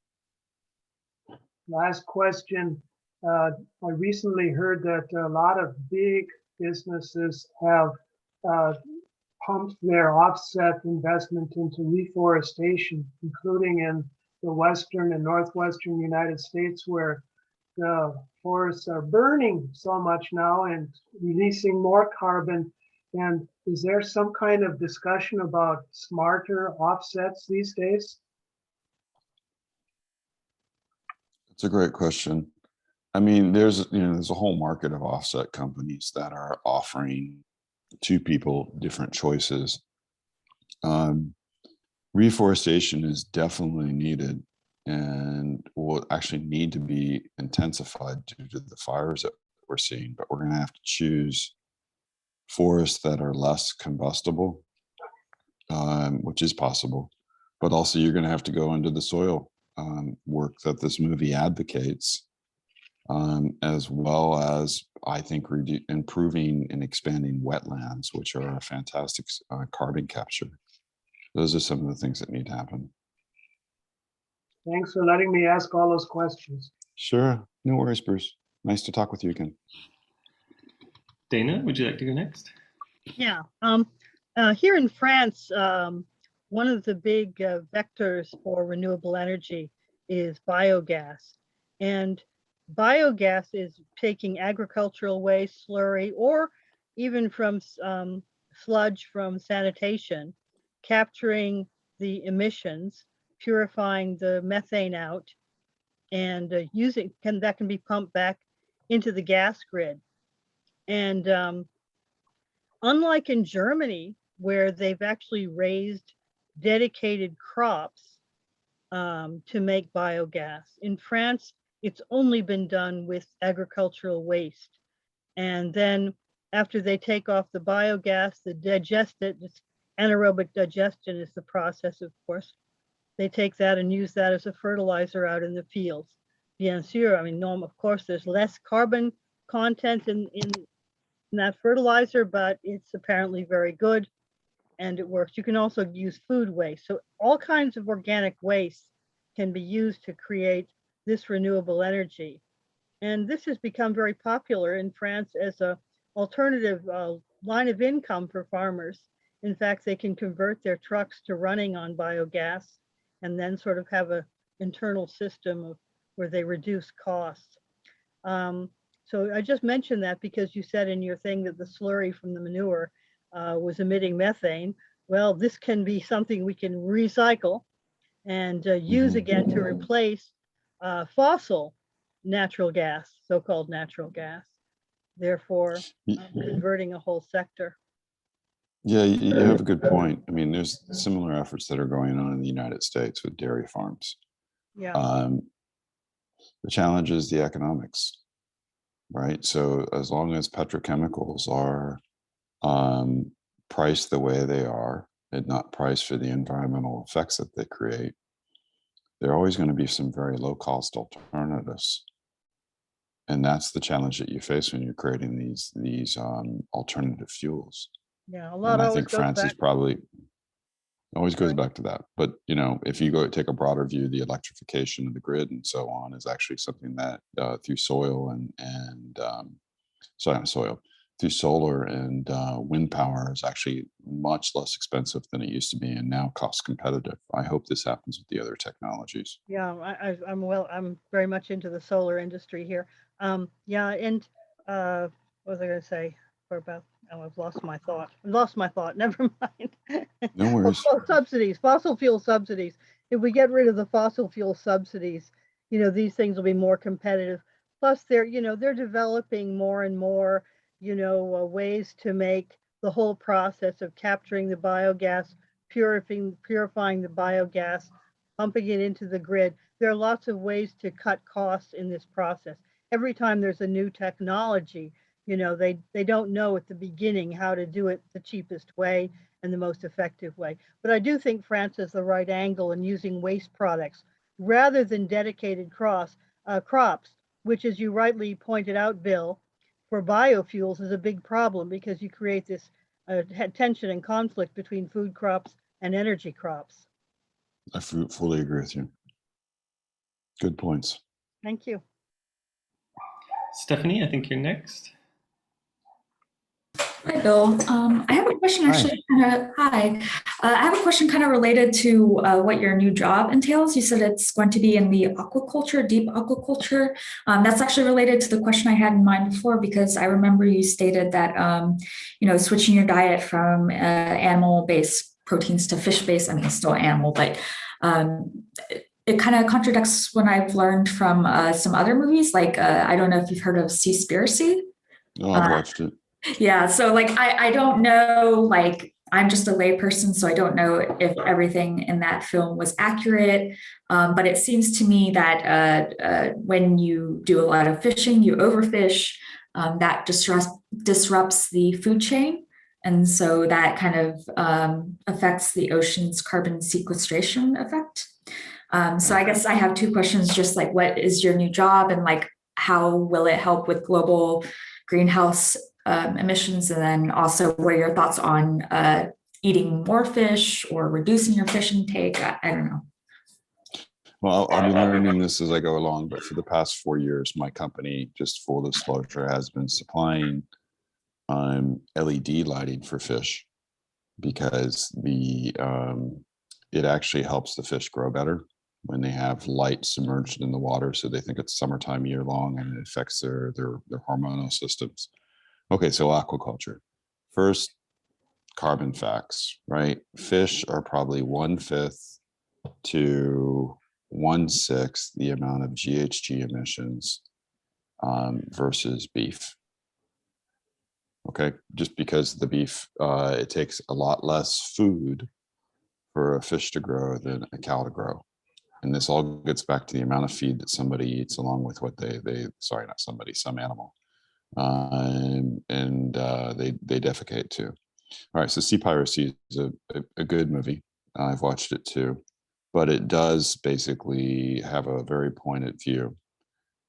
Last question. I recently heard that a lot of big businesses have pumped their offset investment into reforestation, including in the western and northwestern United States, where the forests are burning so much now and releasing more carbon. And is there some kind of discussion about smarter offsets these days? It's a great question. I mean, there's a whole market of offset companies that are offering to people different choices. Reforestation is definitely needed and will actually need to be intensified due to the fires that we're seeing, but we're going to have to choose forests that are less combustible, which is possible, but also you're going to have to go into the soil work that this movie advocates, as well as I think improving and expanding wetlands, which are a fantastic carbon capture. Those are some of the things that need to happen. Thanks for letting me ask all those questions. Sure. No worries, Bruce. Nice to talk with you again. Dana, would you like to go next? Yeah. Here in France, one of the big vectors for renewable energy is biogas. And biogas is taking agricultural waste, slurry, or even from sludge from sanitation, capturing the emissions, purifying the methane out, and that can be pumped back into the gas grid. And unlike in Germany, where they've actually raised dedicated crops to make biogas, in France, it's only been done with agricultural waste. And then after they take off the biogas, they digest it. Anaerobic digestion is the process, of course. They take that and use that as a fertilizer out in the fields. Bien sûr, I mean, of course, there's less carbon content in that fertilizer, but it's apparently very good and it works. You can also use food waste. So all kinds of organic waste can be used to create this renewable energy. And this has become very popular in France as an alternative line of income for farmers. In fact, they can convert their trucks to running on biogas and then sort of have an internal system where they reduce costs. So I just mentioned that because you said in your thing that the slurry from the manure was emitting methane. Well, this can be something we can recycle and use again to replace fossil natural gas, so-called natural gas, therefore converting a whole sector. Yeah, you have a good point. I mean, there's similar efforts that are going on in the United States with dairy farms. Yeah. The challenge is the economics, right? So as long as petrochemicals are priced the way they are and not priced for the environmental effects that they create, there are always going to be some very low cost alternatives. And that's the challenge that you face when you're creating these alternative fuels. Yeah, a And lot I always think goes France is back. probably always goes Sorry. back to that. But you know, if you go take a broader view, the electrification of the grid and so on is actually something that through soil and sorry, not soil, through solar and wind power is actually much less expensive than it used to be, and now cost competitive. I hope this happens with the other technologies. Yeah, I'm very much into the solar industry here. Yeah, and what was I going to say? For about, oh, I've lost my thought. Never mind. No worries. Subsidies, fossil fuel subsidies. If we get rid of the fossil fuel subsidies, you know, these things will be more competitive. Plus, they're developing more and more, ways to make the whole process of capturing the biogas, purifying the biogas, pumping it into the grid. There are lots of ways to cut costs in this process. Every time there's a new technology, they don't know at the beginning how to do it the cheapest way and the most effective way. But I do think France has the right angle in using waste products rather than dedicated crops, which, as you rightly pointed out, Bill, for biofuels is a big problem because you create this tension and conflict between food crops and energy crops. I fully agree with you. Good points. Thank you. Stephanie, I think you're next. Hi, Bill. I have a question actually I have a question kind of related to what your new job entails. You said it's going to be in the aquaculture, deep aquaculture. That's actually related to the question I had in mind before, because I remember you stated that, switching your diet from animal-based proteins to fish-based, I mean, it's still animal, but it kind of contradicts what I've learned from some other movies. Like, I don't know if you've heard of Sequestration. Oh, I've watched it. Yeah, so like I don't know, like I'm just a layperson, so I don't know if everything in that film was accurate. But it seems to me that when you do a lot of fishing, you overfish, that disrupts the food chain. And so that kind of affects the ocean's carbon sequestration effect. So I guess I have two questions, just like what is your new job and like how will it help with global greenhouse emissions, and then also what are your thoughts on eating more fish or reducing your fish intake? I don't know. Well, I'll be learning this as I go along, but for the past 4 years, my company, just full disclosure, has been supplying LED lighting for fish because it actually helps the fish grow better when they have light submerged in the water. So they think it's summertime year long and it affects their hormonal systems. Okay, so aquaculture. First, carbon facts, right? Fish are probably 1/5 to 1/6 the amount of GHG emissions versus beef. Okay, just because the beef, it takes a lot less food for a fish to grow than a cow to grow. And this all gets back to the amount of feed that somebody eats along with what some animal. They defecate too. All right, so Sea Piracy is a good movie. I've watched it too, but it does basically have a very pointed view.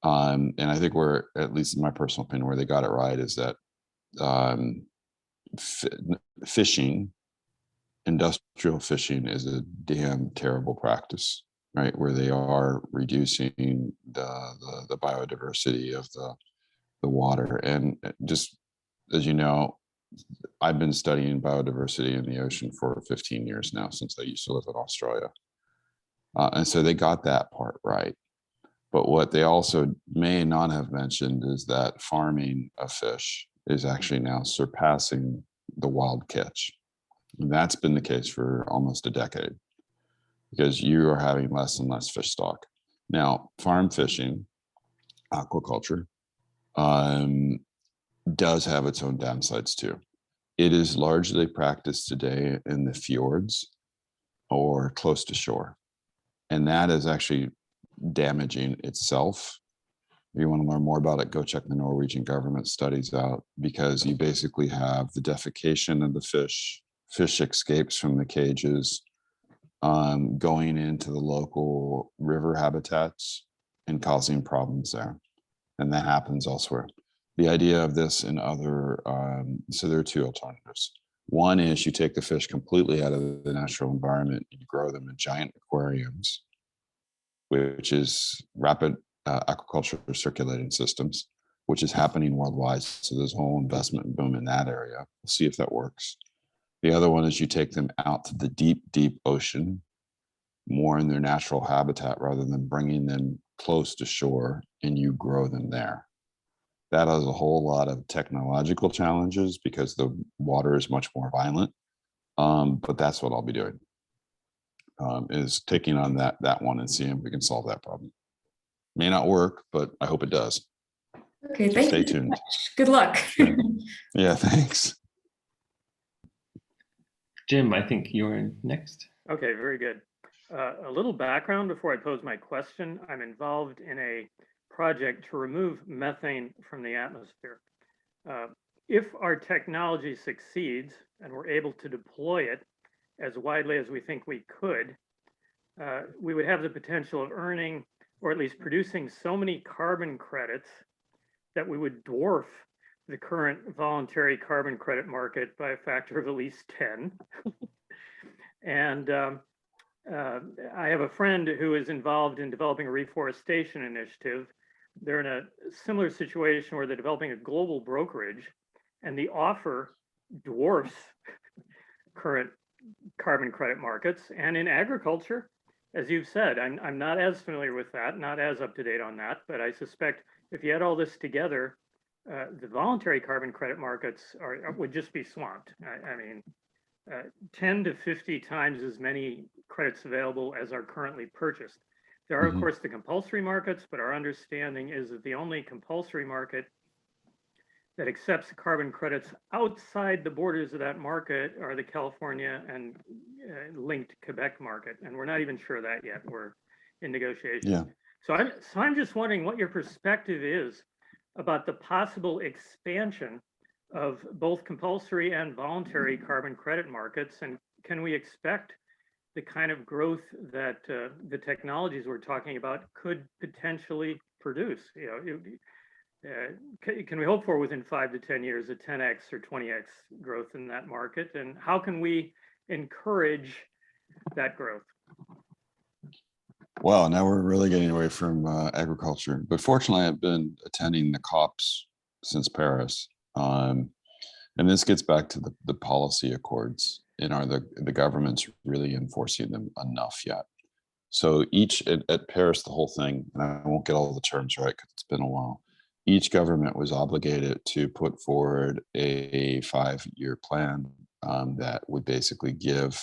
And I think where, at least in my personal opinion, where they got it right is that fishing, industrial fishing, is a damn terrible practice, right? Where they are reducing the biodiversity of the water. And just as you know, I've been studying biodiversity in the ocean for 15 years now, since I used to live in Australia. And so they got that part right. But what they also may not have mentioned is that farming of fish is actually now surpassing the wild catch. And that's been the case for almost a decade, because you are having less and less fish stock. Now, farm fishing, aquaculture, does have its own downsides too. It is largely practiced today in the fjords or close to shore. And that is actually damaging itself. If you want to learn more about it, go check the Norwegian government studies out, because you basically have the defecation of the fish escapes from the cages, going into the local river habitats and causing problems there. And that happens elsewhere. The idea of this in other, so there are two alternatives. One is you take the fish completely out of the natural environment and you grow them in giant aquariums, which is rapid aquaculture circulating systems, which is happening worldwide. So there's a whole investment boom in that area. We'll see if that works. The other one is you take them out to the deep, deep ocean, more in their natural habitat rather than bringing them close to shore, and you grow them there. That has a whole lot of technological challenges because the water is much more violent. But that's what I'll be doing, is taking on that one and seeing if we can solve that problem. May not work, but I hope it does. Okay, So thank stay you. tuned. Good luck. Yeah, thanks. Jim, I think you're next. Okay, very good. A little background before I pose my question. I'm involved in a project to remove methane from the atmosphere. If our technology succeeds and we're able to deploy it as widely as we think we could, we would have the potential of earning, or at least producing, so many carbon credits that we would dwarf the current voluntary carbon credit market by a factor of at least 10. And I have a friend who is involved in developing a reforestation initiative. They're in a similar situation where they're developing a global brokerage, and the offer dwarfs current carbon credit markets. And in agriculture, as you've said, I'm not as familiar with that, not as up to date on that, but I suspect if you add all this together, the voluntary carbon credit markets would just be swamped. I mean, 10 to 50 times as many credits available as are currently purchased. There are, of course, the compulsory markets, but our understanding is that the only compulsory market that accepts carbon credits outside the borders of that market are the California and linked Quebec market. And we're not even sure of that yet. We're in negotiations. Yeah. So I'm just wondering what your perspective is about the possible expansion of both compulsory and voluntary carbon credit markets, and can we expect the kind of growth that the technologies we're talking about could potentially produce? You know, can we hope for within 5 to 10 years a 10x or 20x growth in that market, and how can we encourage that growth? Well, now we're really getting away from agriculture, but fortunately I've been attending the COPs since Paris. And this gets back to the policy accords, and are the governments really enforcing them enough yet? So each, at Paris, the whole thing, and I won't get all the terms right because it's been a while, each government was obligated to put forward a 5-year plan that would basically give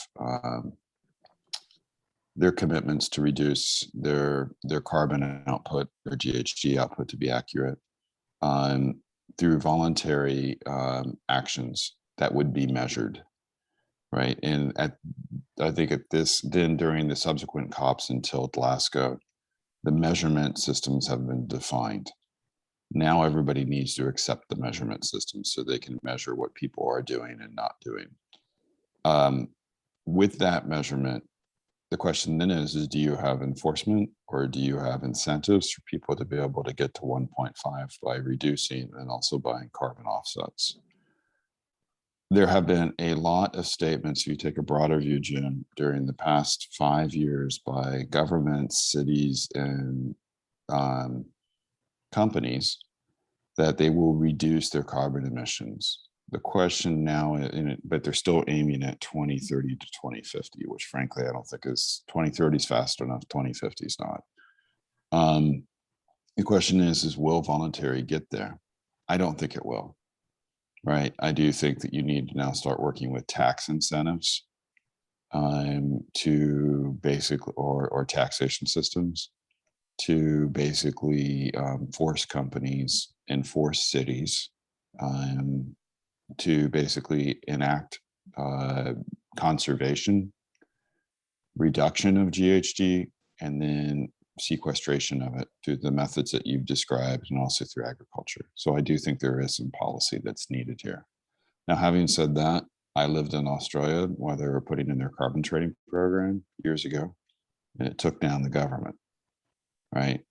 their commitments to reduce their carbon output, their GHG output, to be accurate, through voluntary actions that would be measured, right? And I think then during the subsequent COPs until Glasgow, the measurement systems have been defined. Now everybody needs to accept the measurement systems so they can measure what people are doing and not doing. With that measurement, the question then is do you have enforcement, or do you have incentives for people to be able to get to 1.5 by reducing and also buying carbon offsets? There have been a lot of statements, if you take a broader view, Jim, during the past 5 years by governments, cities, and companies that they will reduce their carbon emissions. The question now, but they're still aiming at 2030 to 2050, which frankly, I don't think is 2030 is fast enough, 2050 is not. The question is will voluntary get there? I don't think it will, right? I do think that you need to now start working with tax incentives to basically, or taxation systems to basically force companies and force cities to basically enact conservation, reduction of GHG, and then sequestration of it through the methods that you've described, and also through agriculture. So I do think there is some policy that's needed here. Now, having said that, I lived in Australia where they were putting in their carbon trading program years ago, and it took down the government, right?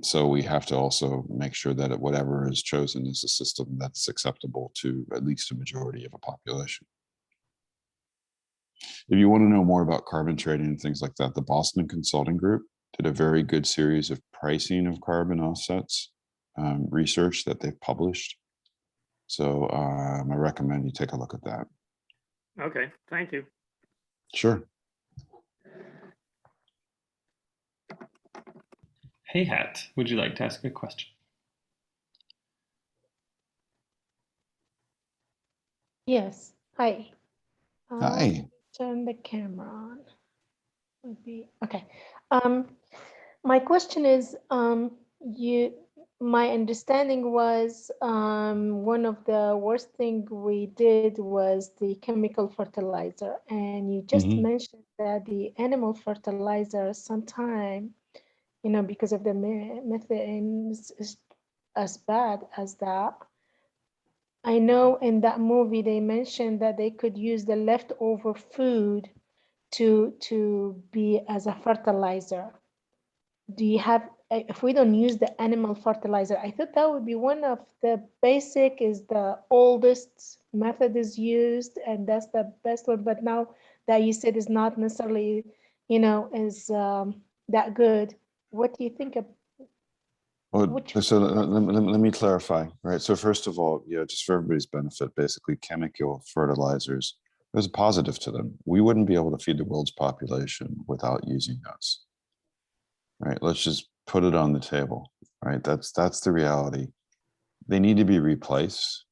So we have to also make sure that whatever is chosen is a system that's acceptable to at least a majority of a population. If you want to know more about carbon trading and things like that, the Boston Consulting Group did a very good series of pricing of carbon offsets research that they've published. So I recommend you take a look at that. Okay, thank you. Sure. Hey Hat, would you like to ask a question? Yes. Hi. Hi. Turn the camera on. Would be okay. My question is, my understanding was one of the worst thing we did was the chemical fertilizer, and you just mentioned that the animal fertilizer sometime, because of the methane is as bad as that. I know in that movie they mentioned that they could use the leftover food to be as a fertilizer. Do you have, if we don't use the animal fertilizer, I thought that would be one of the basic, is the oldest method is used and that's the best one, but now that you said is not necessarily, is that good. What do you think of? Well, so let me clarify, right? So first of all, just for everybody's benefit, basically chemical fertilizers, there's a positive to them. We wouldn't be able to feed the world's population without using those, right? Let's just put it on the table, right? That's the reality. They need to be replaced,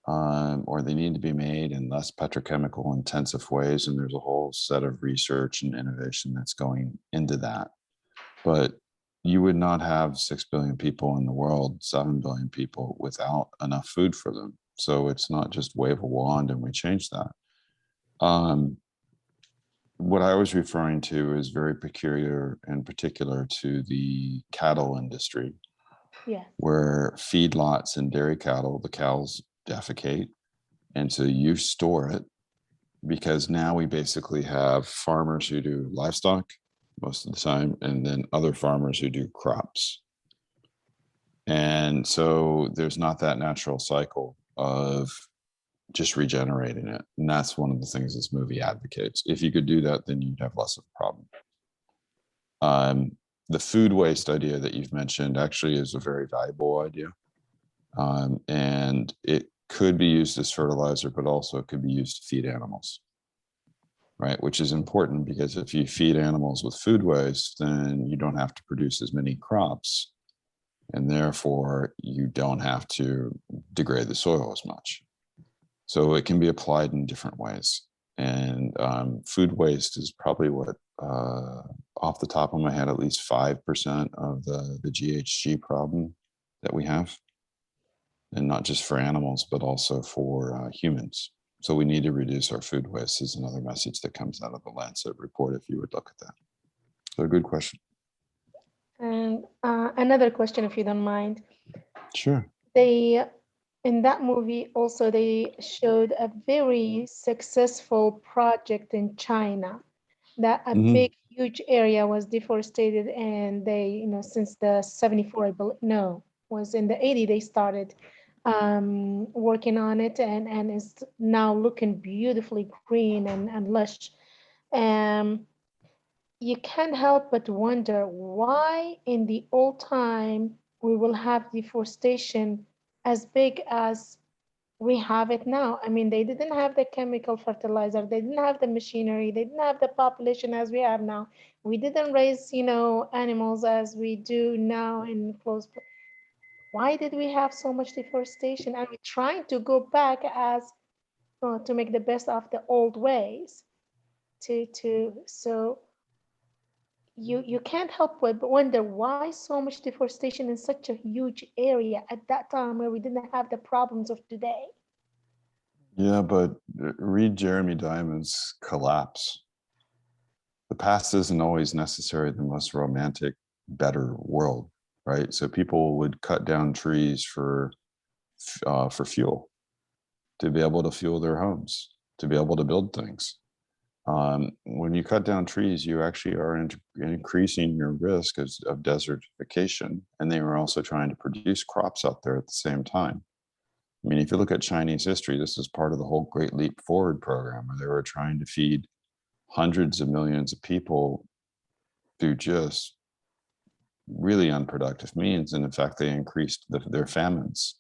or they need to be made in less petrochemical intensive ways. And there's a whole set of research and innovation that's going into that. But you would not have 6 billion people in the world, 7 billion people, without enough food for them. So it's not just wave a wand and we change that. What I was referring to is very peculiar and particular to the cattle industry, where feedlots and dairy cattle, the cows defecate, and so you store it, because now we basically have farmers who do livestock most of the time, and then other farmers who do crops. And so there's not that natural cycle of just regenerating it. And that's one of the things this movie advocates. If you could do that, then you'd have less of a problem. The food waste idea that you've mentioned actually is a very valuable idea. And it could be used as fertilizer, but also it could be used to feed animals. Right, which is important, because if you feed animals with food waste, then you don't have to produce as many crops, and therefore you don't have to degrade the soil as much. So it can be applied in different ways. And food waste is probably what, off the top of my head, at least 5% of the GHG problem that we have, and not just for animals, but also for humans. So we need to reduce our food waste is another message that comes out of the Lancet report, if you would look at that. So good question. And another question, if you don't mind. Sure. In that movie also, they showed a very successful project in China, that a big, huge area was deforested, and they, since the 74, I believe, no, was in the 80, they started working on it, and it's now looking beautifully green and lush. You can't help but wonder why in the old time we will have deforestation as big as we have it now. I mean, they didn't have the chemical fertilizer, they didn't have the machinery, they didn't have the population as we have now. We didn't raise, animals as we do now in close. Why did we have so much deforestation? And we're trying to go back as to make the best of the old ways. So you can't help but wonder why so much deforestation in such a huge area at that time, where we didn't have the problems of today. Yeah, but read Jeremy Diamond's Collapse. The past isn't always necessarily the most romantic, better world, right? So people would cut down trees for fuel. to be able to fuel their homes, to be able to build things. When you cut down trees, you actually are increasing your risk of desertification. And they were also trying to produce crops out there at the same time. I mean, if you look at Chinese history, this is part of the whole Great Leap Forward program, where they were trying to feed hundreds of millions of people through just really unproductive means. And in fact, they increased their famines.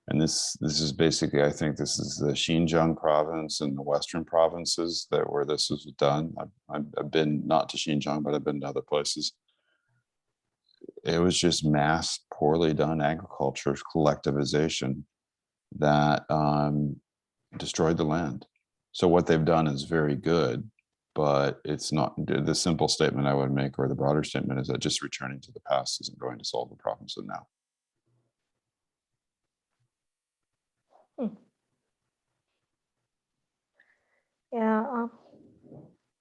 And this is basically, I think this is the Xinjiang province and the Western provinces where this was done. I've been not to Xinjiang, but I've been to other places. It was just mass, poorly done agriculture collectivization that destroyed the land. So what they've done is very good, but it's not. The simple statement I would make, or the broader statement, is that just returning to the past isn't going to solve the problems of now. Yeah.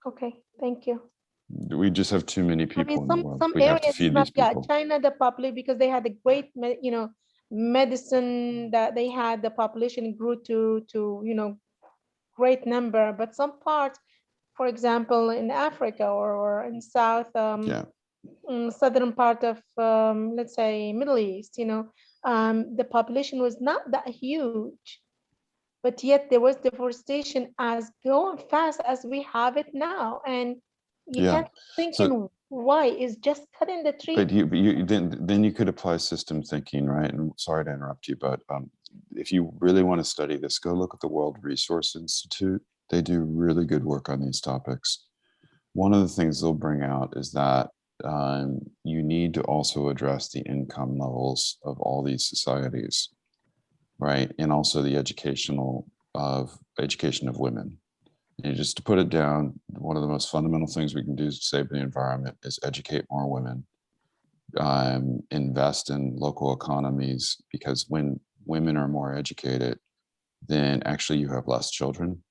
Okay. Thank you. We just have too many people in the world. Some We have to areas feed not, these people. China, the public, because they had a great, medicine that they had, the population grew to great number. But some parts, for example, in Africa or in South, southern part of, let's say, Middle East, the population was not that huge, but yet there was deforestation as going fast as we have it now, and you can't think why is just cutting the tree. But then you could apply system thinking, right? And sorry to interrupt you, but if you really want to study this, go look at the World Resource Institute. They do really good work on these topics. One of the things they'll bring out is that you need to also address the income levels of all these societies, right? And also the education of women. And just to put it down, one of the most fundamental things we can do to save the environment is educate more women, invest in local economies, because when women are more educated, then actually you have less children.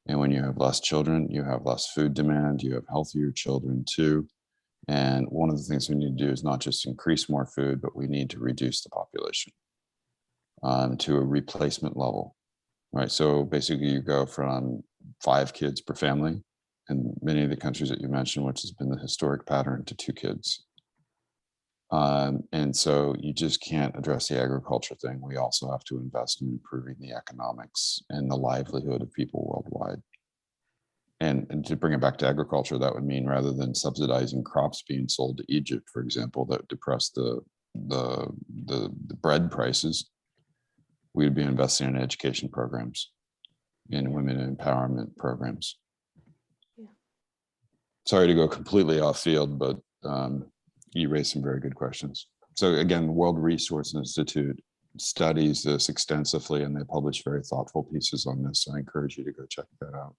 And when you have less children, you have less food demand, you have healthier children too. And one of the things we need to do is not just increase more food, but we need to reduce the population to a replacement level, right? So basically you go from 5 kids per family in many of the countries that you mentioned, which has been the historic pattern, to 2 kids. And so you just can't address the agriculture thing. We also have to invest in improving the economics and the livelihood of people worldwide. And to bring it back to agriculture, that would mean rather than subsidizing crops being sold to Egypt, for example, that would depress the bread prices, we would be investing in education programs, in women empowerment programs. Yeah. Sorry to go completely off field, but you raised some very good questions. So again, the World Resource Institute studies this extensively, and they publish very thoughtful pieces on this. So I encourage you to go check that out.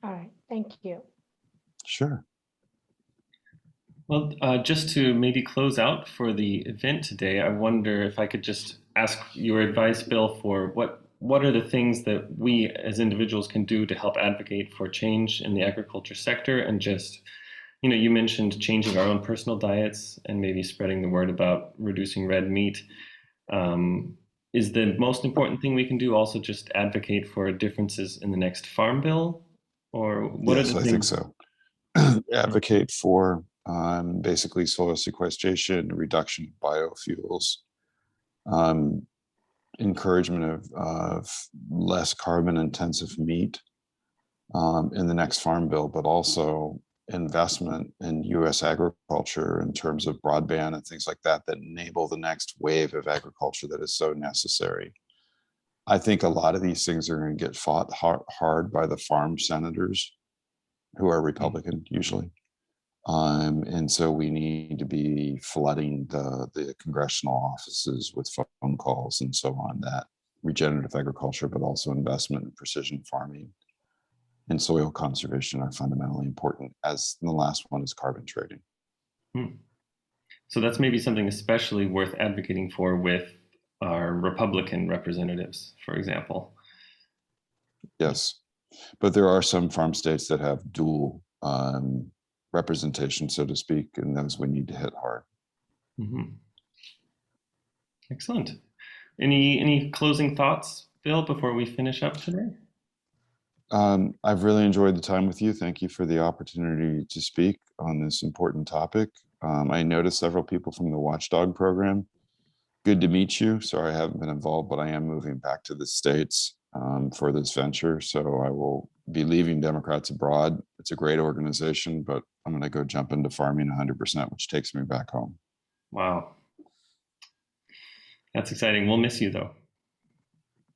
All right, thank you. Sure. Well, just to maybe close out for the event today, I wonder if I could just ask your advice, Bill, for what are the things that we as individuals can do to help advocate for change in the agriculture sector, and just, you mentioned changing our own personal diets and maybe spreading the word about reducing red meat. Is the most important thing we can do also just advocate for differences in the next farm bill? Or what are the things? Yes, I think so. Advocate for basically soil sequestration, reduction of biofuels, encouragement of less carbon intensive meat in the next farm bill, but also investment in US agriculture in terms of broadband and things like that enable the next wave of agriculture that is so necessary. I think a lot of these things are going to get fought hard by the farm senators, who are Republican usually. And so we need to be flooding the congressional offices with phone calls and so on, that regenerative agriculture, but also investment in precision farming and soil conservation are fundamentally important, as the last one is carbon trading. So that's maybe something especially worth advocating for with our Republican representatives, for example. Yes, but there are some farm states that have dual representation, so to speak, and those we need to hit hard. Mm-hmm. Excellent. Any closing thoughts, Bill, before we finish up today? I've really enjoyed the time with you. Thank you for the opportunity to speak on this important topic. I noticed several people from the Watchdog program. Good to meet you. Sorry I haven't been involved, but I am moving back to the States for this venture. So I will be leaving Democrats Abroad. It's a great organization, but I'm going to go jump into farming 100%, which takes me back home. Wow. That's exciting. We'll miss you though.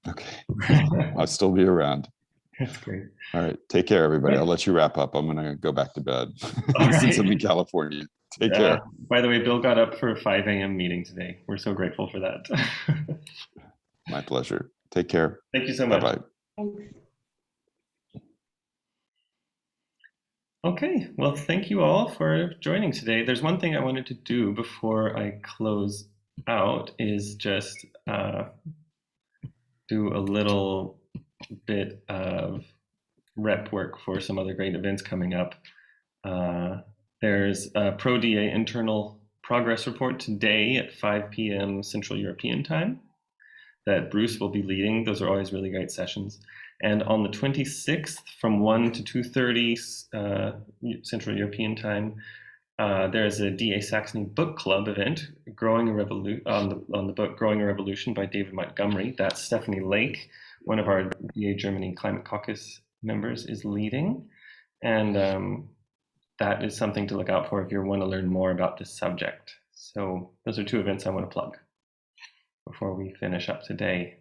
Okay. I'll still be around. That's great. All right. Take care, everybody. I'll let you wrap up. I'm going to go back to bed since I'm in California. Take care. By the way, Bill got up for a 5 a.m. meeting today. We're so grateful for that. My pleasure. Take care. Thank you so much. Bye-bye. Okay, well, thank you all for joining today. There's one thing I wanted to do before I close out is just do a little bit of rep work for some other great events coming up. There's a Pro-DA internal progress report today at 5 p.m. Central European time that Bruce will be leading. Those are always really great sessions. And on the 26th from 1 to 2:30 Central European time, there's a DA Saxony book club event, on the book Growing a Revolution by David Montgomery. That Stephanie Lake, one of our DA Germany Climate Caucus members, is leading. And that is something to look out for if you want to learn more about this subject. So those are 2 events I want to plug before we finish up today.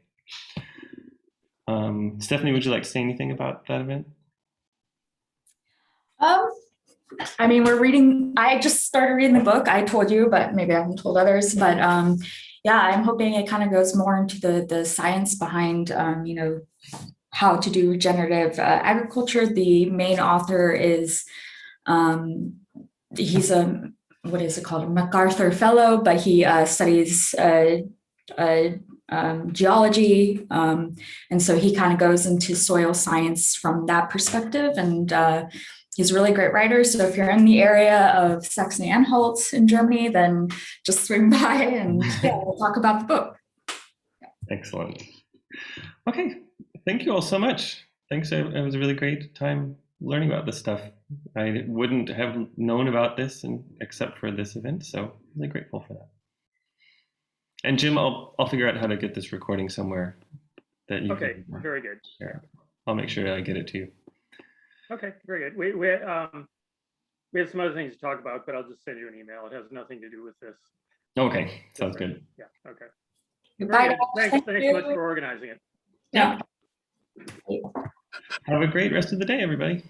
Stephanie, would you like to say anything about that event? I mean, I just started reading the book. I told you, but maybe I haven't told others. But yeah, I'm hoping it kind of goes more into the science behind, how to do regenerative agriculture. The main author is, he's a, what is it called, a MacArthur Fellow, but he studies geology. And so he kind of goes into soil science from that perspective. And he's a really great writer. So if you're in the area of Saxony-Anhalt in Germany, then just swing by and we'll talk about the book. Excellent. Okay, thank you all so much. Thanks, it was a really great time learning about this stuff. I wouldn't have known about this except for this event, so really grateful for that. And Jim, I'll figure out how to get this recording somewhere that you can very good. Share. I'll make sure I get it to you. Okay, very good. We have some other things to talk about, but I'll just send you an email. It has nothing to do with this. Okay, sounds good. Yeah, okay. Bye. Thanks so much for organizing it. Yeah. Have a great rest of the day, everybody.